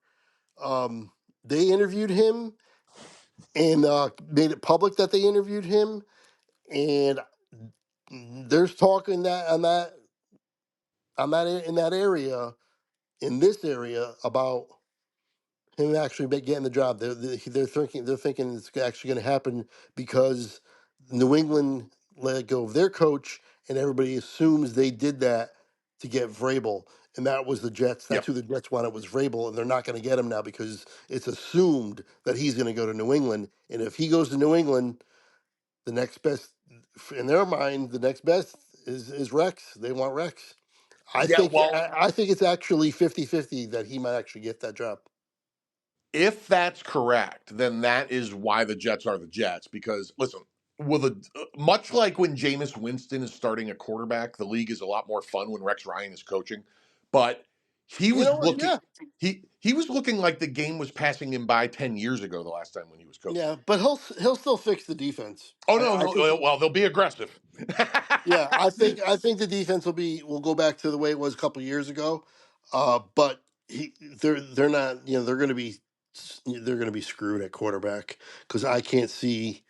[SPEAKER 1] um, they interviewed him and made it public that they interviewed him, and there's talking that in that area, in this area, about him actually getting the job. They're thinking it's actually going to happen because New England let go of their coach, and everybody assumes they did that to get Vrabel, and that was the Jets. That's
[SPEAKER 2] Yep.
[SPEAKER 1] who the Jets wanted, was Vrabel, and they're not going to get him now because it's assumed that he's going to go to New England, and if he goes to New England, the next best in their mind, the next best is Rex. They want Rex. I
[SPEAKER 2] Yeah,
[SPEAKER 1] think
[SPEAKER 2] well,
[SPEAKER 1] I think it's actually 50-50 that he might actually get that job.
[SPEAKER 2] if that's correct, then that is why the Jets are the Jets. Because listen, with a much like when Jameis Winston is starting a quarterback, the league is a lot more fun when Rex Ryan is coaching. But he
[SPEAKER 1] You
[SPEAKER 2] was
[SPEAKER 1] know what?
[SPEAKER 2] looking
[SPEAKER 1] Yeah,
[SPEAKER 2] he was looking like the game was passing him by 10 years ago. The last time when he was coaching.
[SPEAKER 1] yeah, but he'll still fix the defense.
[SPEAKER 2] Oh
[SPEAKER 1] I,
[SPEAKER 2] no,
[SPEAKER 1] I think.
[SPEAKER 2] well they'll be aggressive.
[SPEAKER 1] Yeah, I think the defense will go back to the way it was a couple years ago. But they're not. They're going to be screwed at quarterback because I can't see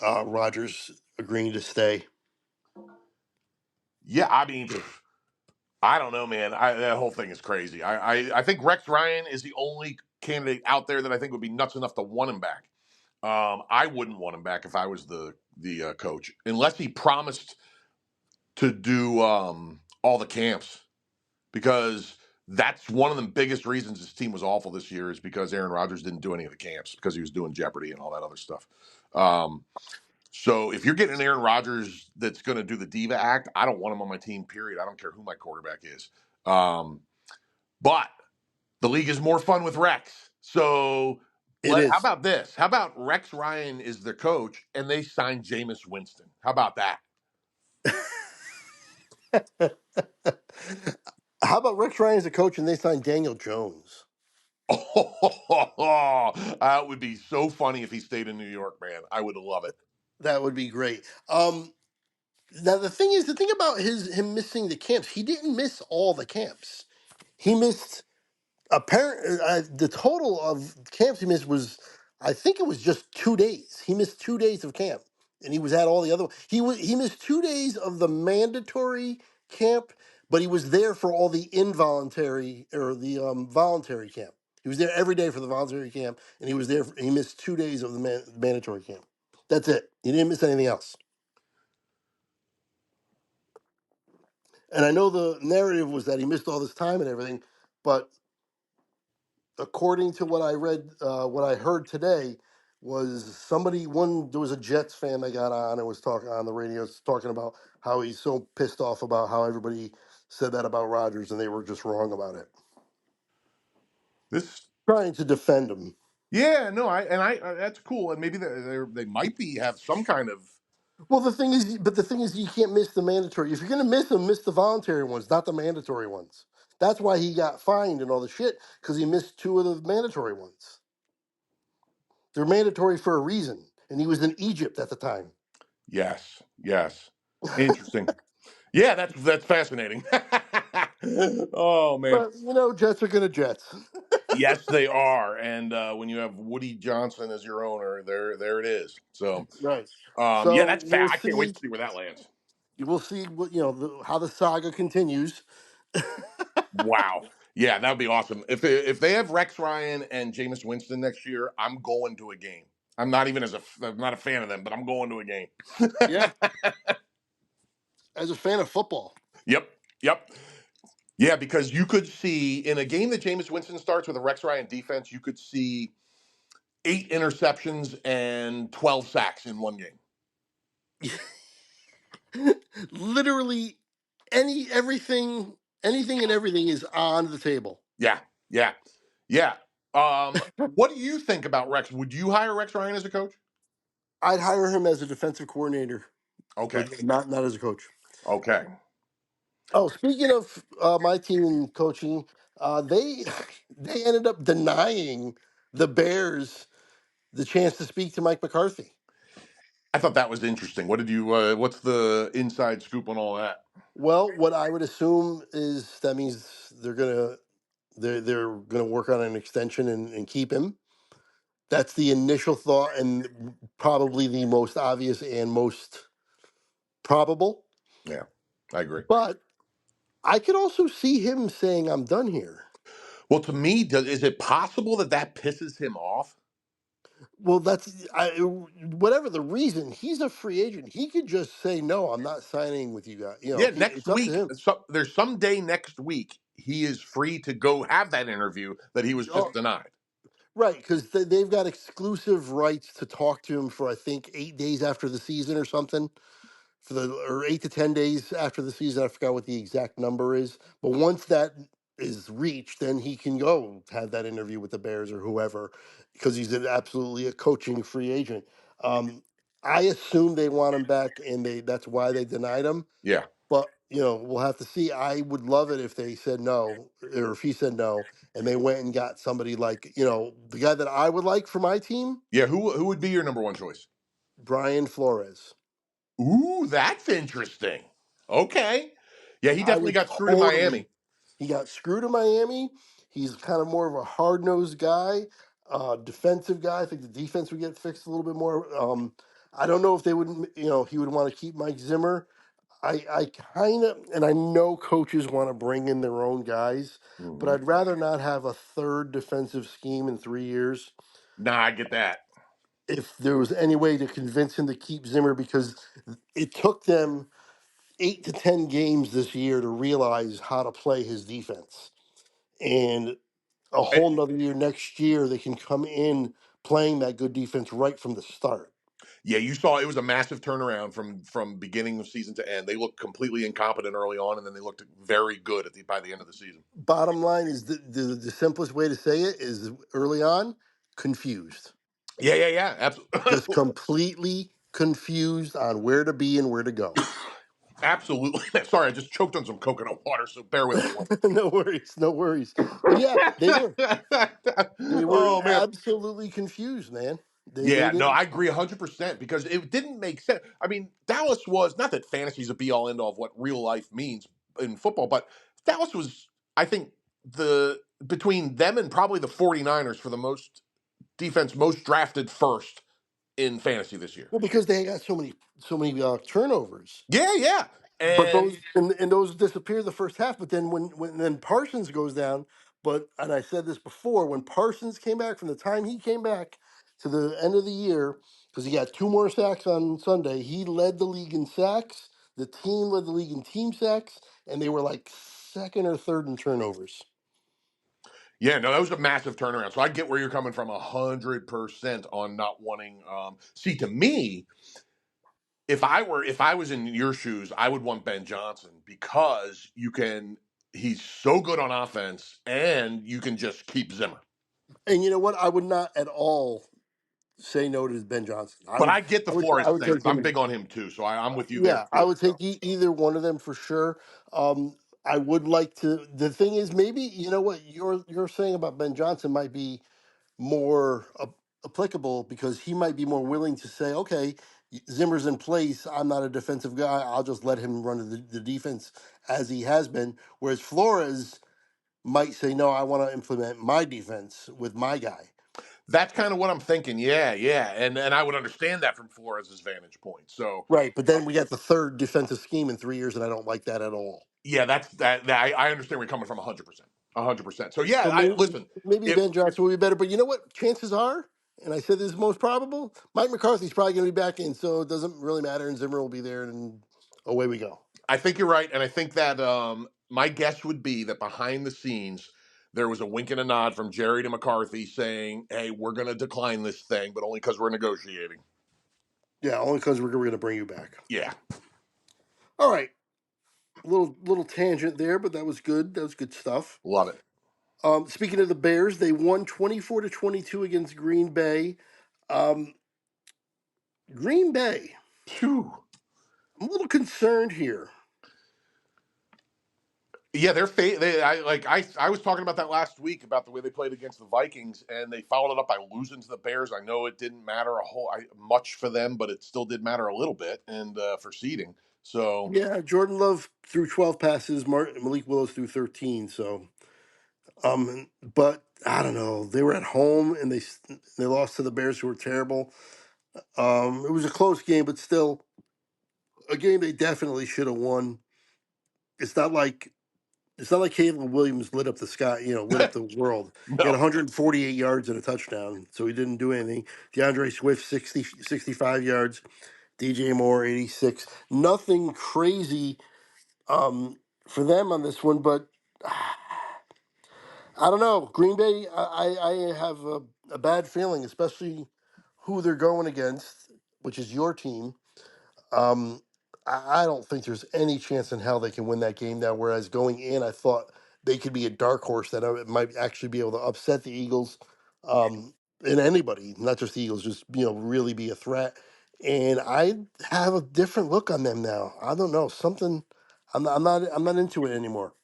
[SPEAKER 1] Rodgers agreeing to stay.
[SPEAKER 2] Yeah, I mean, I don't know, man. That whole thing is crazy. I think Rex Ryan is the only candidate out there that I think would be nuts enough to want him back. I wouldn't want him back if I was the coach, unless he promised to do all the camps, because that's one of the biggest reasons his team was awful this year is because Aaron Rodgers didn't do any of the camps because he was doing Jeopardy and all that other stuff. Um, so if you're getting an Aaron Rodgers that's going to do the diva act, I don't want him on my team. Period. I don't care who my quarterback is. But the league is more fun with Rex. So
[SPEAKER 1] It
[SPEAKER 2] how
[SPEAKER 1] is.
[SPEAKER 2] about this? How about Rex Ryan is their coach and they sign Jameis Winston? How about that?
[SPEAKER 1] How about Rex Ryan as a coach and they signed Daniel Jones?
[SPEAKER 2] Oh, that would be so funny if he stayed in New York, man. I would love it.
[SPEAKER 1] That would be great. Now the thing about him missing the camps, he didn't miss all the camps. He missed the total of camps he missed was, I think it was just 2 days. He missed 2 days of camp, and he was at all the other. He missed 2 days of the mandatory camp, but he was there for all the involuntary or the voluntary camp. He was there every day for the voluntary camp, and he was there. He missed 2 days of the mandatory camp. That's it. He didn't miss anything else. And I know the narrative was that he missed all this time and everything, but according to what I read, what I heard today was there was a Jets fan that got on and was talking on the radio, talking about how he's so pissed off about how everybody said that about Rodgers and they were just wrong about it.
[SPEAKER 2] This,
[SPEAKER 1] Trying to defend him.
[SPEAKER 2] yeah, no, that's cool, and maybe they might be have some kind of.
[SPEAKER 1] Well, the thing is, you can't miss the mandatory. If you're gonna miss them, miss the voluntary ones, not the mandatory ones. That's why he got fined and all the shit because he missed two of the mandatory ones. They're mandatory for a reason, and he was in Egypt at the time.
[SPEAKER 2] Yes, yes, interesting. Yeah, that's fascinating. Oh man,
[SPEAKER 1] But Jets are gonna Jets.
[SPEAKER 2] yes, they are. And when you have Woody Johnson as your owner, there it is. So,
[SPEAKER 1] Right.
[SPEAKER 2] yeah,
[SPEAKER 1] So
[SPEAKER 2] that's fat. I can't wait to see where that lands.
[SPEAKER 1] we'll see what how the saga continues.
[SPEAKER 2] Wow. Yeah, that would be awesome. If they have Rex Ryan and Jameis Winston next year, I'm going to a game. I'm not a fan of them, but I'm going to a game.
[SPEAKER 1] Yeah, as a fan of football.
[SPEAKER 2] Yep, yep. Yeah, because you could see in a game that Jameis Winston starts with a Rex Ryan defense, you could see 8 interceptions and 12 sacks in one game.
[SPEAKER 1] Literally, anything and everything is on the table.
[SPEAKER 2] Yeah, yeah, yeah. What do you think about Rex? Would you hire Rex Ryan as a coach?
[SPEAKER 1] I'd hire him as a defensive coordinator,
[SPEAKER 2] Okay,
[SPEAKER 1] but not as a coach.
[SPEAKER 2] okay.
[SPEAKER 1] Oh, speaking of my team and coaching, they they ended up denying the Bears the chance to speak to Mike McCarthy.
[SPEAKER 2] I thought that was interesting. What did you? What's the inside scoop on all that?
[SPEAKER 1] Well, what I would assume is that means they're gonna work on an extension and keep him. That's the initial thought, and probably the most obvious and most probable.
[SPEAKER 2] Yeah, I agree.
[SPEAKER 1] But I could also see him saying, "I'm done here."
[SPEAKER 2] Well, to me, is it possible that that pisses him off?
[SPEAKER 1] Well, whatever the reason. He's a free agent. He could just say, "No, I'm not signing with you guys."
[SPEAKER 2] Yeah, next
[SPEAKER 1] It's up to
[SPEAKER 2] week.
[SPEAKER 1] him.
[SPEAKER 2] There's some day next week he is free to go have that interview that he was just
[SPEAKER 1] Oh,
[SPEAKER 2] denied.
[SPEAKER 1] right, because they've got exclusive rights to talk to him for I think 8 days after the season or something. Or 8 to 10 days after the season. I forgot what the exact number is. But once that is reached, then he can go have that interview with the Bears or whoever, because he's absolutely a coaching free agent. Um, I assume they want him back, and that's why they denied him.
[SPEAKER 2] Yeah,
[SPEAKER 1] But we'll have to see. I would love it if they said no, or if he said no, and they went and got somebody like the guy that I would like for my team,
[SPEAKER 2] yeah. Who would be your number one choice?
[SPEAKER 1] Brian Flores.
[SPEAKER 2] Ooh, that's interesting. Okay. Yeah, he
[SPEAKER 1] I
[SPEAKER 2] definitely
[SPEAKER 1] would
[SPEAKER 2] got screwed in
[SPEAKER 1] totally.
[SPEAKER 2] Miami.
[SPEAKER 1] He got screwed in Miami. He's kind of more of a hard nosed guy, defensive guy. I think the defense would get fixed a little bit more. I don't know if they wouldn't. He would want to keep Mike Zimmer. I kind of, and I know coaches want to bring in their own guys, but
[SPEAKER 2] Hmm.
[SPEAKER 1] I'd rather not have a third defensive scheme in 3 years.
[SPEAKER 2] Nah, I get that.
[SPEAKER 1] If there was any way to convince him to keep Zimmer, because it took them 8 to 10 games this year to realize how to play his defense, and a
[SPEAKER 2] Eh,
[SPEAKER 1] whole nother year next year they can come in playing that good defense right from the start.
[SPEAKER 2] Yeah, you saw it was a massive turnaround from beginning of season to end. They looked completely incompetent early on, and then they looked very good by the end of the season.
[SPEAKER 1] Bottom line is the simplest way to say it is early on, confused.
[SPEAKER 2] Yeah, yeah, yeah.
[SPEAKER 1] Just
[SPEAKER 2] Absolutely.
[SPEAKER 1] completely confused on where to be and where to go.
[SPEAKER 2] Absolutely. Sorry, I just choked on some coconut water, so bear with me one.
[SPEAKER 1] No worries, no worries. But yeah, they were
[SPEAKER 2] Oh man.
[SPEAKER 1] absolutely confused, man. They
[SPEAKER 2] Yeah, no,
[SPEAKER 1] didn't.
[SPEAKER 2] I agree 100% because it didn't make sense. I mean, Dallas was not that fantasy is a be all end all of what real life means in football, but Dallas was, I think, the between them and probably the 49ers for the most defense, most drafted first in fantasy this year.
[SPEAKER 1] Well, because they got so many turnovers.
[SPEAKER 2] Yeah, yeah.
[SPEAKER 1] But
[SPEAKER 2] And
[SPEAKER 1] those disappear the first half. But then when then Parsons goes down. But and I said this before, when Parsons came back, from the time he came back to the end of the year, because he got 2 more sacks on Sunday, he led the league in sacks. The team led the league in team sacks, and they were like second or third in turnovers.
[SPEAKER 2] yeah, no, that was a massive turnaround. So I get where you're coming from 100% on not wanting see to me, if I was in your shoes, I would want Ben Johnson because he's so good on offense and you can just keep Zimmer.
[SPEAKER 1] And you know what? I would not at all say no to Ben Johnson. I
[SPEAKER 2] But
[SPEAKER 1] would
[SPEAKER 2] I get the
[SPEAKER 1] I would I
[SPEAKER 2] Flores
[SPEAKER 1] would
[SPEAKER 2] thing
[SPEAKER 1] take
[SPEAKER 2] because I'm
[SPEAKER 1] him.
[SPEAKER 2] big on him too. So I'm with you there
[SPEAKER 1] Yeah, I
[SPEAKER 2] too.
[SPEAKER 1] would take
[SPEAKER 2] So
[SPEAKER 1] either one of them for sure. I would like to. The thing is, maybe what you're saying about Ben Johnson might be more applicable, because he might be more willing to say, "Okay, Zimmer's in place. I'm not a defensive guy. I'll just let him run the defense as he has been." Whereas Flores might say, "No, I want to implement my defense with my guy."
[SPEAKER 2] that's kind of what I'm thinking. Yeah, yeah. And I would understand that from Flores' vantage point. So
[SPEAKER 1] Right, but then we got the third defensive scheme in 3 years, and I don't like that at all.
[SPEAKER 2] yeah, I understand where you're coming from 100%. 100%. So yeah,
[SPEAKER 1] So
[SPEAKER 2] I
[SPEAKER 1] maybe
[SPEAKER 2] listen,
[SPEAKER 1] maybe
[SPEAKER 2] if
[SPEAKER 1] Ben Johnson will be better. But you know what? Chances are, and I said this is most probable, Mike McCarthy's probably going to be back in, so it doesn't really matter, and Zimmer will be there, and away we go.
[SPEAKER 2] I think you're right, and I think that my guess would be that behind the scenes there was a wink and a nod from Jerry to McCarthy saying, "Hey, we're going to decline this thing, but only because we're negotiating."
[SPEAKER 1] Yeah, only because we're going to bring you back.
[SPEAKER 2] Yeah,
[SPEAKER 1] All right, little tangent there, but that was good. That was good stuff.
[SPEAKER 2] love it.
[SPEAKER 1] Speaking of the Bears, they won 24-22 against Green Bay. Um, Green Bay,
[SPEAKER 2] Phew.
[SPEAKER 1] I'm a little concerned here.
[SPEAKER 2] Yeah, I was talking about that last week about the way they played against the Vikings, and they followed it up by losing to the Bears. I know it didn't matter much for them, but it still did matter a little bit, and for seeding. So
[SPEAKER 1] Yeah, Jordan Love threw 12 passes, Malik Willis threw 13. So, but I don't know. They were at home and they lost to the Bears, who were terrible. It was a close game, but still a game they definitely should have won. It's not like It's not like Caleb Williams lit up the sky, lit up the world. He had
[SPEAKER 2] no,
[SPEAKER 1] 148 yards and a touchdown, so he didn't do anything. DeAndre Swift, 65 yards. DJ Moore, 86. Nothing crazy for them on this one, but I don't know. Green Bay, I have a bad feeling, especially who they're going against, which is your team. Um, I don't think there's any chance in hell they can win that game now. Whereas going in, I thought they could be a dark horse that might actually be able to upset the Eagles, and anybody, not just the Eagles, just really be a threat. And I have a different look on them now. I don't know something. I'm not into it anymore.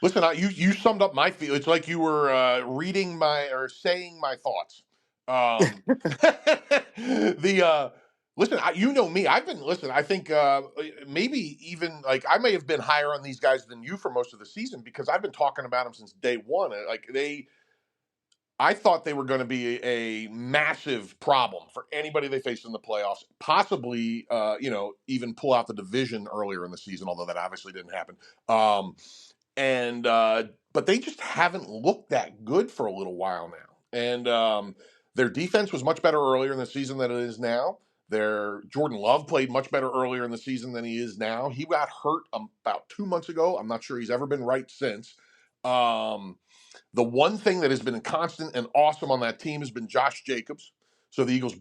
[SPEAKER 2] listen, you summed up my feel. It's like you were reading my or saying my thoughts. The listen, you know me. I've been listen. I think maybe even like I may have been higher on these guys than you for most of the season because I've been talking about them since day one. I thought they were going to be a massive problem for anybody they faced in the playoffs. Possibly, even pull out the division earlier in the season, although that obviously didn't happen. And But they just haven't looked that good for a little while now. And their defense was much better earlier in the season than it is now. Their Jordan Love played much better earlier in the season than he is now. He got hurt about 2 months ago. I'm not sure he's ever been right since. Um, the one thing that has been constant and awesome on that team has been Josh Jacobs. So the Eagles'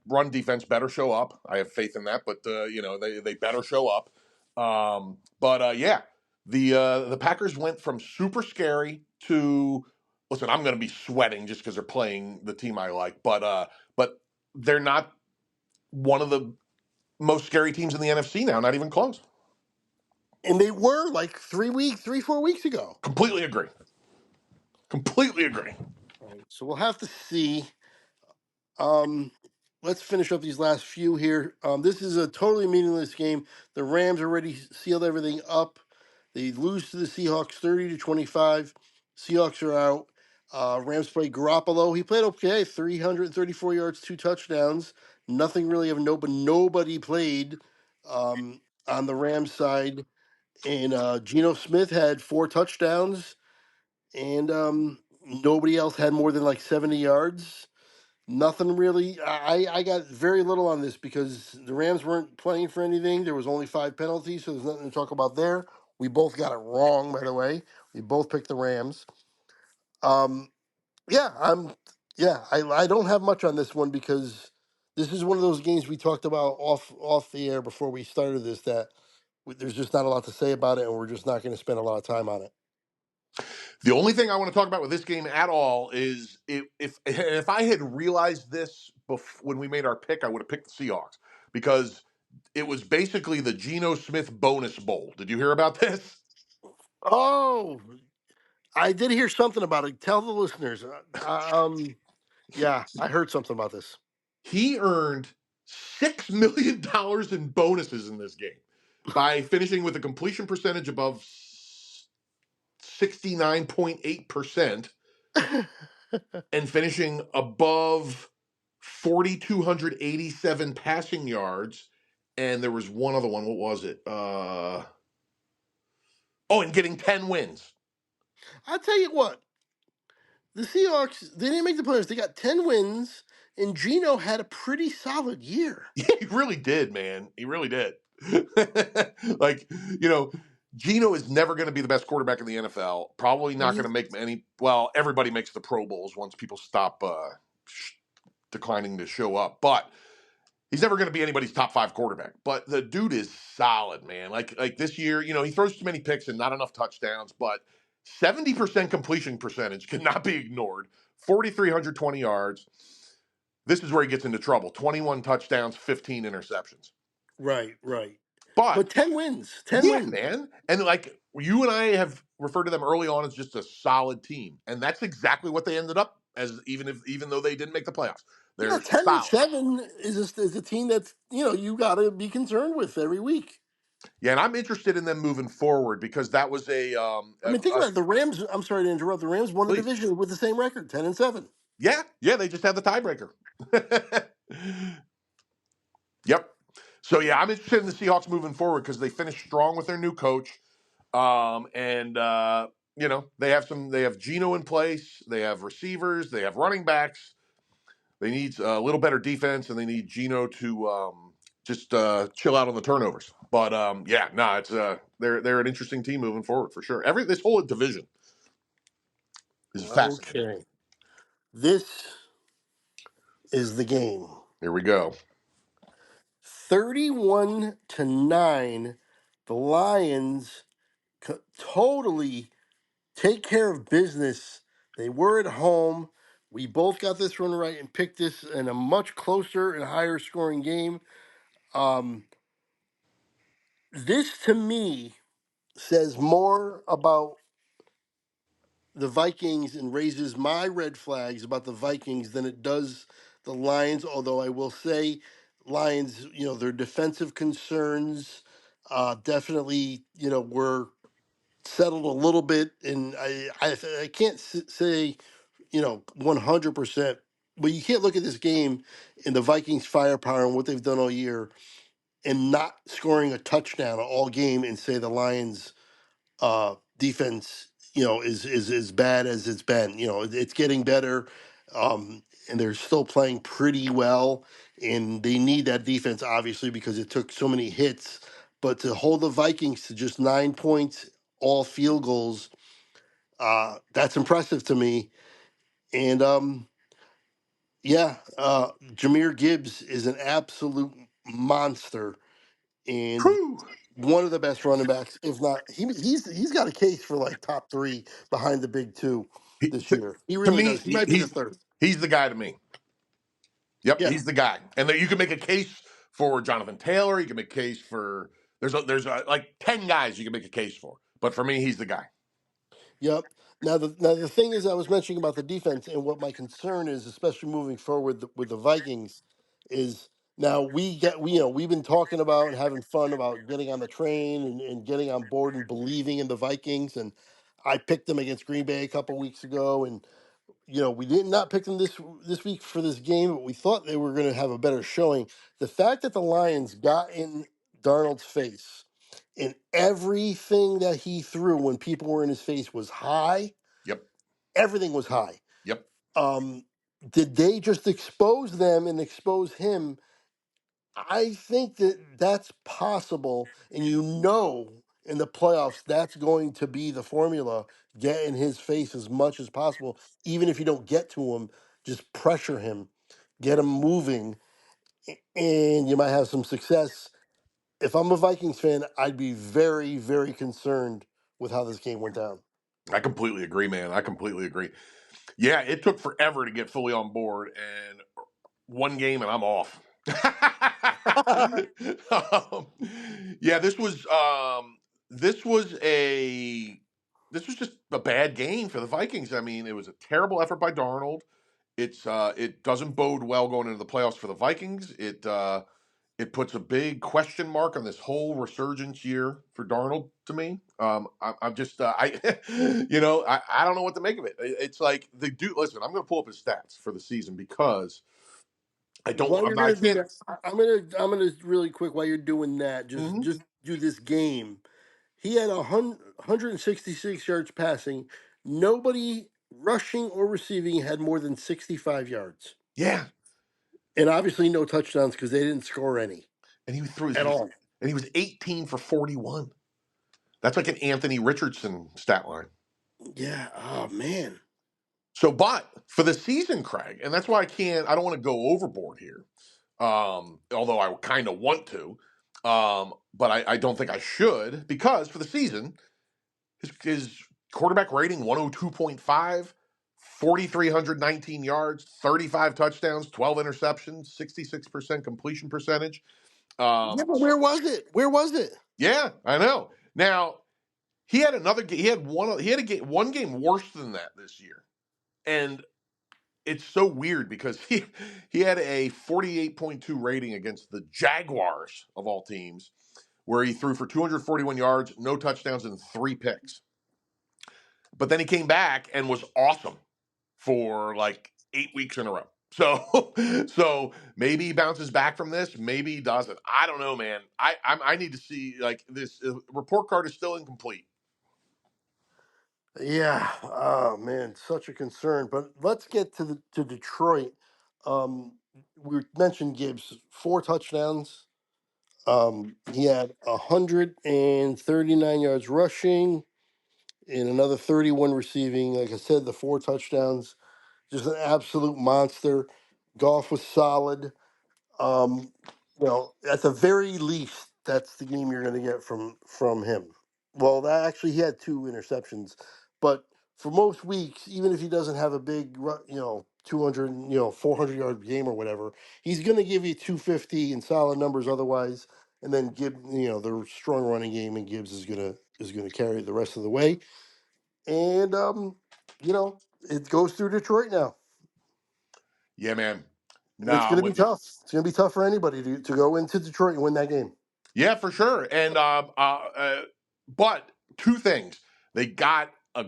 [SPEAKER 2] run defense better show up. I have faith in that, but they better show up. Yeah, the Packers went from super scary to listen. I'm going to be sweating just because they're playing the team I like, but they're not one of the most scary teams in the NFC now. Not even close.
[SPEAKER 1] And they were like 4 weeks ago.
[SPEAKER 2] Completely agree. Completely agree.
[SPEAKER 1] All right, so we'll have to see. Um, let's finish up these last few here. This is a totally meaningless game. The Rams already sealed everything up. They lose to the Seahawks 30-25. Seahawks are out. Rams play Garoppolo. He played okay, 334 yards, 2 touchdowns. Nothing really of note, but nobody played on the Rams side. And Geno Smith had 4 touchdowns, and nobody else had more than like 70 yards. Nothing really. I got very little on this because the Rams weren't playing for anything. There was only 5 penalties, so there's nothing to talk about there. We both got it wrong, by the way. We both picked the Rams. Um, yeah, I don't have much on this one because this is one of those games we talked about off the air before we started this. There's just not a lot to say about it, and we're just not going to spend a lot of time on it.
[SPEAKER 2] The only thing I want to talk about with this game at all is if I had realized this when we made our pick, I would have picked the Seahawks because it was basically the Geno Smith bonus bowl. Did you hear about this?
[SPEAKER 1] Oh, I did hear something about it. Tell the listeners. Yeah, I heard something about this.
[SPEAKER 2] He earned $6 million in bonuses in this game by finishing with a completion percentage above 69.8% and finishing above 4,287 passing yards. And there was one other one. What was it? And getting 10 wins.
[SPEAKER 1] I'll tell you what. The Seahawks, they didn't make the playoffs. They got 10 wins. and Gino had a pretty solid year.
[SPEAKER 2] Yeah, he really did, man. He really did. Like, you know, Gino is never going to be the best quarterback in the NFL. Probably
[SPEAKER 1] But
[SPEAKER 2] not going
[SPEAKER 1] he,
[SPEAKER 2] to make any. Well, everybody makes the Pro Bowls once people stop declining to show up. But he's never going to be anybody's top five quarterback. But the dude is solid, man. Like this year, he throws too many picks and not enough touchdowns. But 70% completion percentage cannot be ignored. 4,320 yards. This is where he gets into trouble. 21 touchdowns, 15 interceptions.
[SPEAKER 1] right, right.
[SPEAKER 2] But
[SPEAKER 1] But 10 wins, 10
[SPEAKER 2] yeah,
[SPEAKER 1] wins.
[SPEAKER 2] man. And like you and I have referred to them early on as just a solid team. And that's exactly what they ended up as, even though they didn't make the playoffs.
[SPEAKER 1] Yeah,
[SPEAKER 2] They're
[SPEAKER 1] 10 and
[SPEAKER 2] solid.
[SPEAKER 1] 7 is a team that's, you got to be concerned with every week.
[SPEAKER 2] Yeah, and I'm interested in them moving forward because that was
[SPEAKER 1] I mean, think
[SPEAKER 2] a
[SPEAKER 1] about it. The Rams, I'm sorry to interrupt. The Rams won the
[SPEAKER 2] please.
[SPEAKER 1] division with the same record, 10 and 7.
[SPEAKER 2] Yeah, they just had the tiebreaker. Yep. So yeah, I'm interested in the Seahawks moving forward because they finished strong with their new coach. And they have Geno in place, they have receivers, they have running backs. They need a little better defense, and they need Geno to just chill out on the turnovers. But yeah, no, it's they're an interesting team moving forward for sure. This whole division is fascinating.
[SPEAKER 1] Okay. This is the game.
[SPEAKER 2] Here we go.
[SPEAKER 1] 31-9. The Lions totally take care of business. They were at home. We both got this one right and picked this in a much closer and higher scoring game. Um, this to me says more about the Vikings and raises my red flags about the Vikings than it does the Lions. Although I will say, Lions, their defensive concerns definitely, were settled a little bit, and I can't say 100%, but you can't look at this game and the Vikings firepower and what they've done all year and not scoring a touchdown all game and say the Lions defense is as bad as it's been. It's getting better, and they're still playing pretty well, and they need that defense obviously because it took so many hits. But to hold the Vikings to just 9 points, all field goals, that's impressive to me. And yeah, Jameer Gibbs is an absolute monster and
[SPEAKER 2] Whew.
[SPEAKER 1] one of the best running backs, if not he's got a case for like top three behind the big two
[SPEAKER 2] He,
[SPEAKER 1] this year. He
[SPEAKER 2] to
[SPEAKER 1] really
[SPEAKER 2] me,
[SPEAKER 1] does. He might be the third.
[SPEAKER 2] he's the guy to me. Yep,
[SPEAKER 1] Yeah.
[SPEAKER 2] he's the guy. And you can make a case for Jonathan Taylor. You can make a case for like 10 guys you can make a case for. But for me, he's the guy.
[SPEAKER 1] Yep. Now the thing is, I was mentioning about the defense and what my concern is, especially moving forward with the Vikings, is now we've been talking about and having fun about getting on the train and getting on board and believing in the Vikings, and I picked them against Green Bay a couple weeks ago, and we did not pick them this week for this game, but we thought they were going to have a better showing. The fact that the Lions got in Darnold's face and everything that he threw when people were in his face was high,
[SPEAKER 2] Yep,
[SPEAKER 1] everything was high.
[SPEAKER 2] yep.
[SPEAKER 1] Um, did they just expose them and expose him? I think that that's possible, and in the playoffs that's going to be the formula. Get in his face as much as possible, even if you don't get to him. Just pressure him, get him moving, and you might have some success. If I'm a Vikings fan, I'd be very, very concerned with how this game went down.
[SPEAKER 2] I completely agree, man. I completely agree. Yeah, it took forever to get fully on board, and one game and I'm off. um, yeah, this was a this was just a bad game for the Vikings. I mean, it was a terrible effort by Darnold. It doesn't bode well going into the playoffs for the Vikings. It puts a big question mark on this whole resurgence year for Darnold to me. I'm just I don't know what to make of it. It's like they do. Listen, I'm going to pull up his stats for the season because
[SPEAKER 1] While you're
[SPEAKER 2] I
[SPEAKER 1] gonna do
[SPEAKER 2] can't.
[SPEAKER 1] that, I'm gonna really quick while you're doing that, just
[SPEAKER 2] Mhm.
[SPEAKER 1] just do this game. He had 166 yards passing. Nobody rushing or receiving had more than 65 yards.
[SPEAKER 2] Yeah,
[SPEAKER 1] And obviously no touchdowns because they didn't score any
[SPEAKER 2] and he threw
[SPEAKER 1] at all.
[SPEAKER 2] and he was 18 for 41. That's like an Anthony Richardson stat line.
[SPEAKER 1] Yeah. Oh man.
[SPEAKER 2] So, but for the season, Craig, and that's why I don't want to go overboard here. Although I kind of want to, but I don't think I should because for the season, his quarterback rating 102.5, 4,319 yards, 35 touchdowns, 12 interceptions, 66% completion percentage.
[SPEAKER 1] Yeah, but where was it? Where was it?
[SPEAKER 2] Yeah, I know. Now he had another. He had one. He had one game worse than that this year, and it's so weird because he had a 48.2 rating against the Jaguars of all teams, where he threw for 241 yards, no touchdowns, and 3 picks. But then he came back and was awesome for like 8 weeks in a row. So, so maybe he bounces back from this. Maybe he doesn't. I don't know, man. I need to see like this report card is still incomplete.
[SPEAKER 1] Yeah. Oh man, such a concern. But let's get to Detroit. We mentioned Gibbs, 4 touchdowns. He had 139 yards rushing and another 31 receiving. Like I said, the 4 touchdowns, just an absolute monster. Golf was solid. Um, at the very least, that's the game you're going to get from him. Well, that actually he had 2 interceptions, but for most weeks, even if he doesn't have a big, 200, 400 yard game or whatever, he's going to give you 250 and solid numbers otherwise, and then give the strong running game, and Gibbs is gonna carry it the rest of the way, and it goes through Detroit now.
[SPEAKER 2] Yeah, man.
[SPEAKER 1] And it's
[SPEAKER 2] Nah,
[SPEAKER 1] going
[SPEAKER 2] I'm
[SPEAKER 1] to be
[SPEAKER 2] with you.
[SPEAKER 1] tough. It's going to be tough for anybody to go into Detroit and win that game.
[SPEAKER 2] Yeah, for sure. And but two things: they got a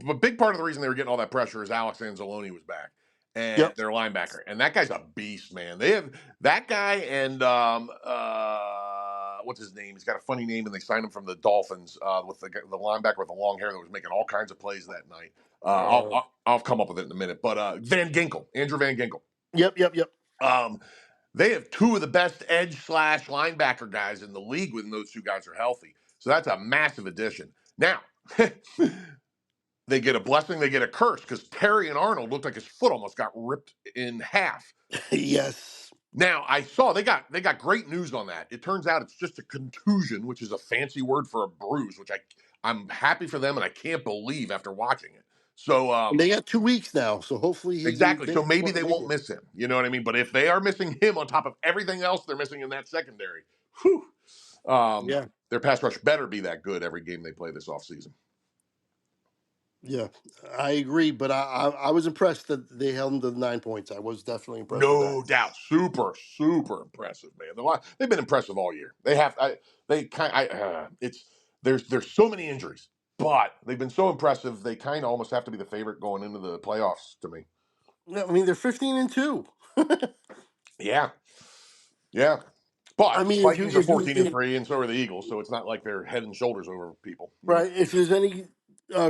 [SPEAKER 2] a big part of the reason they were getting all that pressure is Alex Anzalone was back and
[SPEAKER 1] Yep.
[SPEAKER 2] their linebacker, and that guy's a beast, man. They have that guy and what's his name? He's got a funny name, and they signed him from the Dolphins with the linebacker with the long hair that was making all kinds of plays that night.
[SPEAKER 1] Uh,
[SPEAKER 2] I'll come up with it in a minute, but Van Ginkel, Andrew Van Ginkel.
[SPEAKER 1] yep. Yep. Yep.
[SPEAKER 2] Um, they have two of the best edge slash linebacker guys in the league when those two guys are healthy. So that's a massive addition. Now, they get a blessing, they get a curse because Terry and Arnold looked like his foot almost got ripped in half.
[SPEAKER 1] Yes.
[SPEAKER 2] Now I saw they got great news on that. It turns out it's just a contusion, which is a fancy word for a bruise, which I'm happy for them and I can't believe after watching it. So
[SPEAKER 1] And they got 2 weeks now, so hopefully
[SPEAKER 2] exactly.
[SPEAKER 1] they
[SPEAKER 2] So maybe
[SPEAKER 1] want to
[SPEAKER 2] they
[SPEAKER 1] make
[SPEAKER 2] won't
[SPEAKER 1] it.
[SPEAKER 2] miss him. You know what I mean? But if they are missing him on top of everything else they're missing in that secondary, whew,
[SPEAKER 1] Yeah.
[SPEAKER 2] their pass rush better be that good every game they play this offseason.
[SPEAKER 1] Yeah. I agree, but I was impressed that they held them to 9 points. I was definitely impressed with that.
[SPEAKER 2] No doubt, super, super impressive, man. They've been impressive all year. They kind, it's there's so many injuries, but they've been so impressive. They kind of almost have to be the favorite going into the playoffs to me.
[SPEAKER 1] Yeah, I mean, they're 15-2.
[SPEAKER 2] Yeah, yeah.
[SPEAKER 1] I
[SPEAKER 2] But
[SPEAKER 1] mean,
[SPEAKER 2] Vikings are 14-3, and so are the Eagles. So it's not like they're head and shoulders over people. You know.
[SPEAKER 1] right, if there's any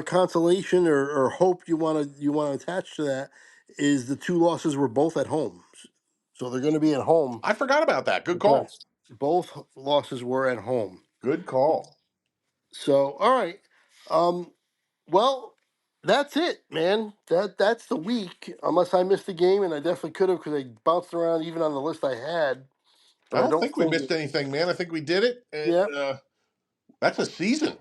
[SPEAKER 1] consolation or hope you want to attach to that, is the 2 losses were both at home, so they're going to be at home.
[SPEAKER 2] I forgot about that. Good call.
[SPEAKER 1] Yes, both losses were at home.
[SPEAKER 2] Good call.
[SPEAKER 1] So, all right. Um, well, that's it, man. That's the week. Unless I missed a game, and I definitely could have because I bounced around even on the list I had.
[SPEAKER 2] I
[SPEAKER 1] But I
[SPEAKER 2] don't
[SPEAKER 1] don't
[SPEAKER 2] think we
[SPEAKER 1] think.
[SPEAKER 2] missed anything, man. I think we did it,
[SPEAKER 1] Yeah,
[SPEAKER 2] and that's a season,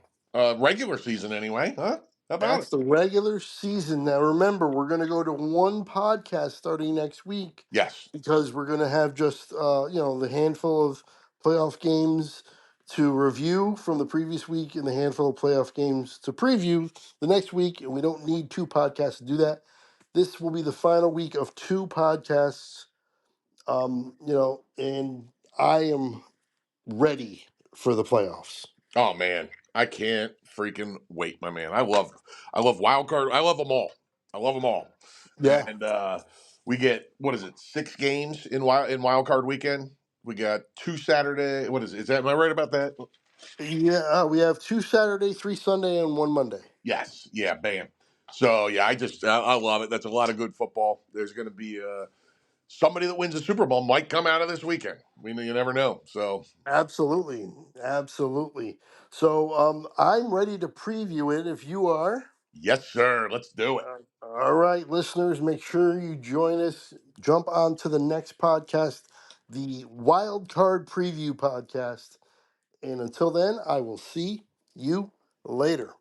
[SPEAKER 2] regular season anyway, huh? How about
[SPEAKER 1] that's
[SPEAKER 2] it?
[SPEAKER 1] the regular season. Now, remember, we're going to go to one podcast starting next week
[SPEAKER 2] Yes.
[SPEAKER 1] because we're going to have just the handful of playoff games to review from the previous week and the handful of playoff games to preview the next week, and we don't need 2 podcasts to do that. This will be the final week of 2 podcasts. And I am ready for the playoffs.
[SPEAKER 2] Oh man, I can't freaking wait, my man. I love wild card. I love them all. I love them all.
[SPEAKER 1] Yeah.
[SPEAKER 2] And we get what is it? 6 games in wild card weekend. We got 2 Saturday. What is it? Is that am I right about that?
[SPEAKER 1] Yeah, we have 2 Saturday, 3 Sunday, and 1 Monday.
[SPEAKER 2] Yes. Yeah. Bam. So yeah, I love it. That's a lot of good football. There's going to be somebody that wins the Super Bowl might come out of this weekend. You never know. So
[SPEAKER 1] Absolutely, absolutely. So I'm ready to preview it if you are.
[SPEAKER 2] yes, sir. Let's do it.
[SPEAKER 1] All right, listeners, make sure you join us. Jump on to the next podcast, the Wild Card Preview Podcast. And until then, I will see you later.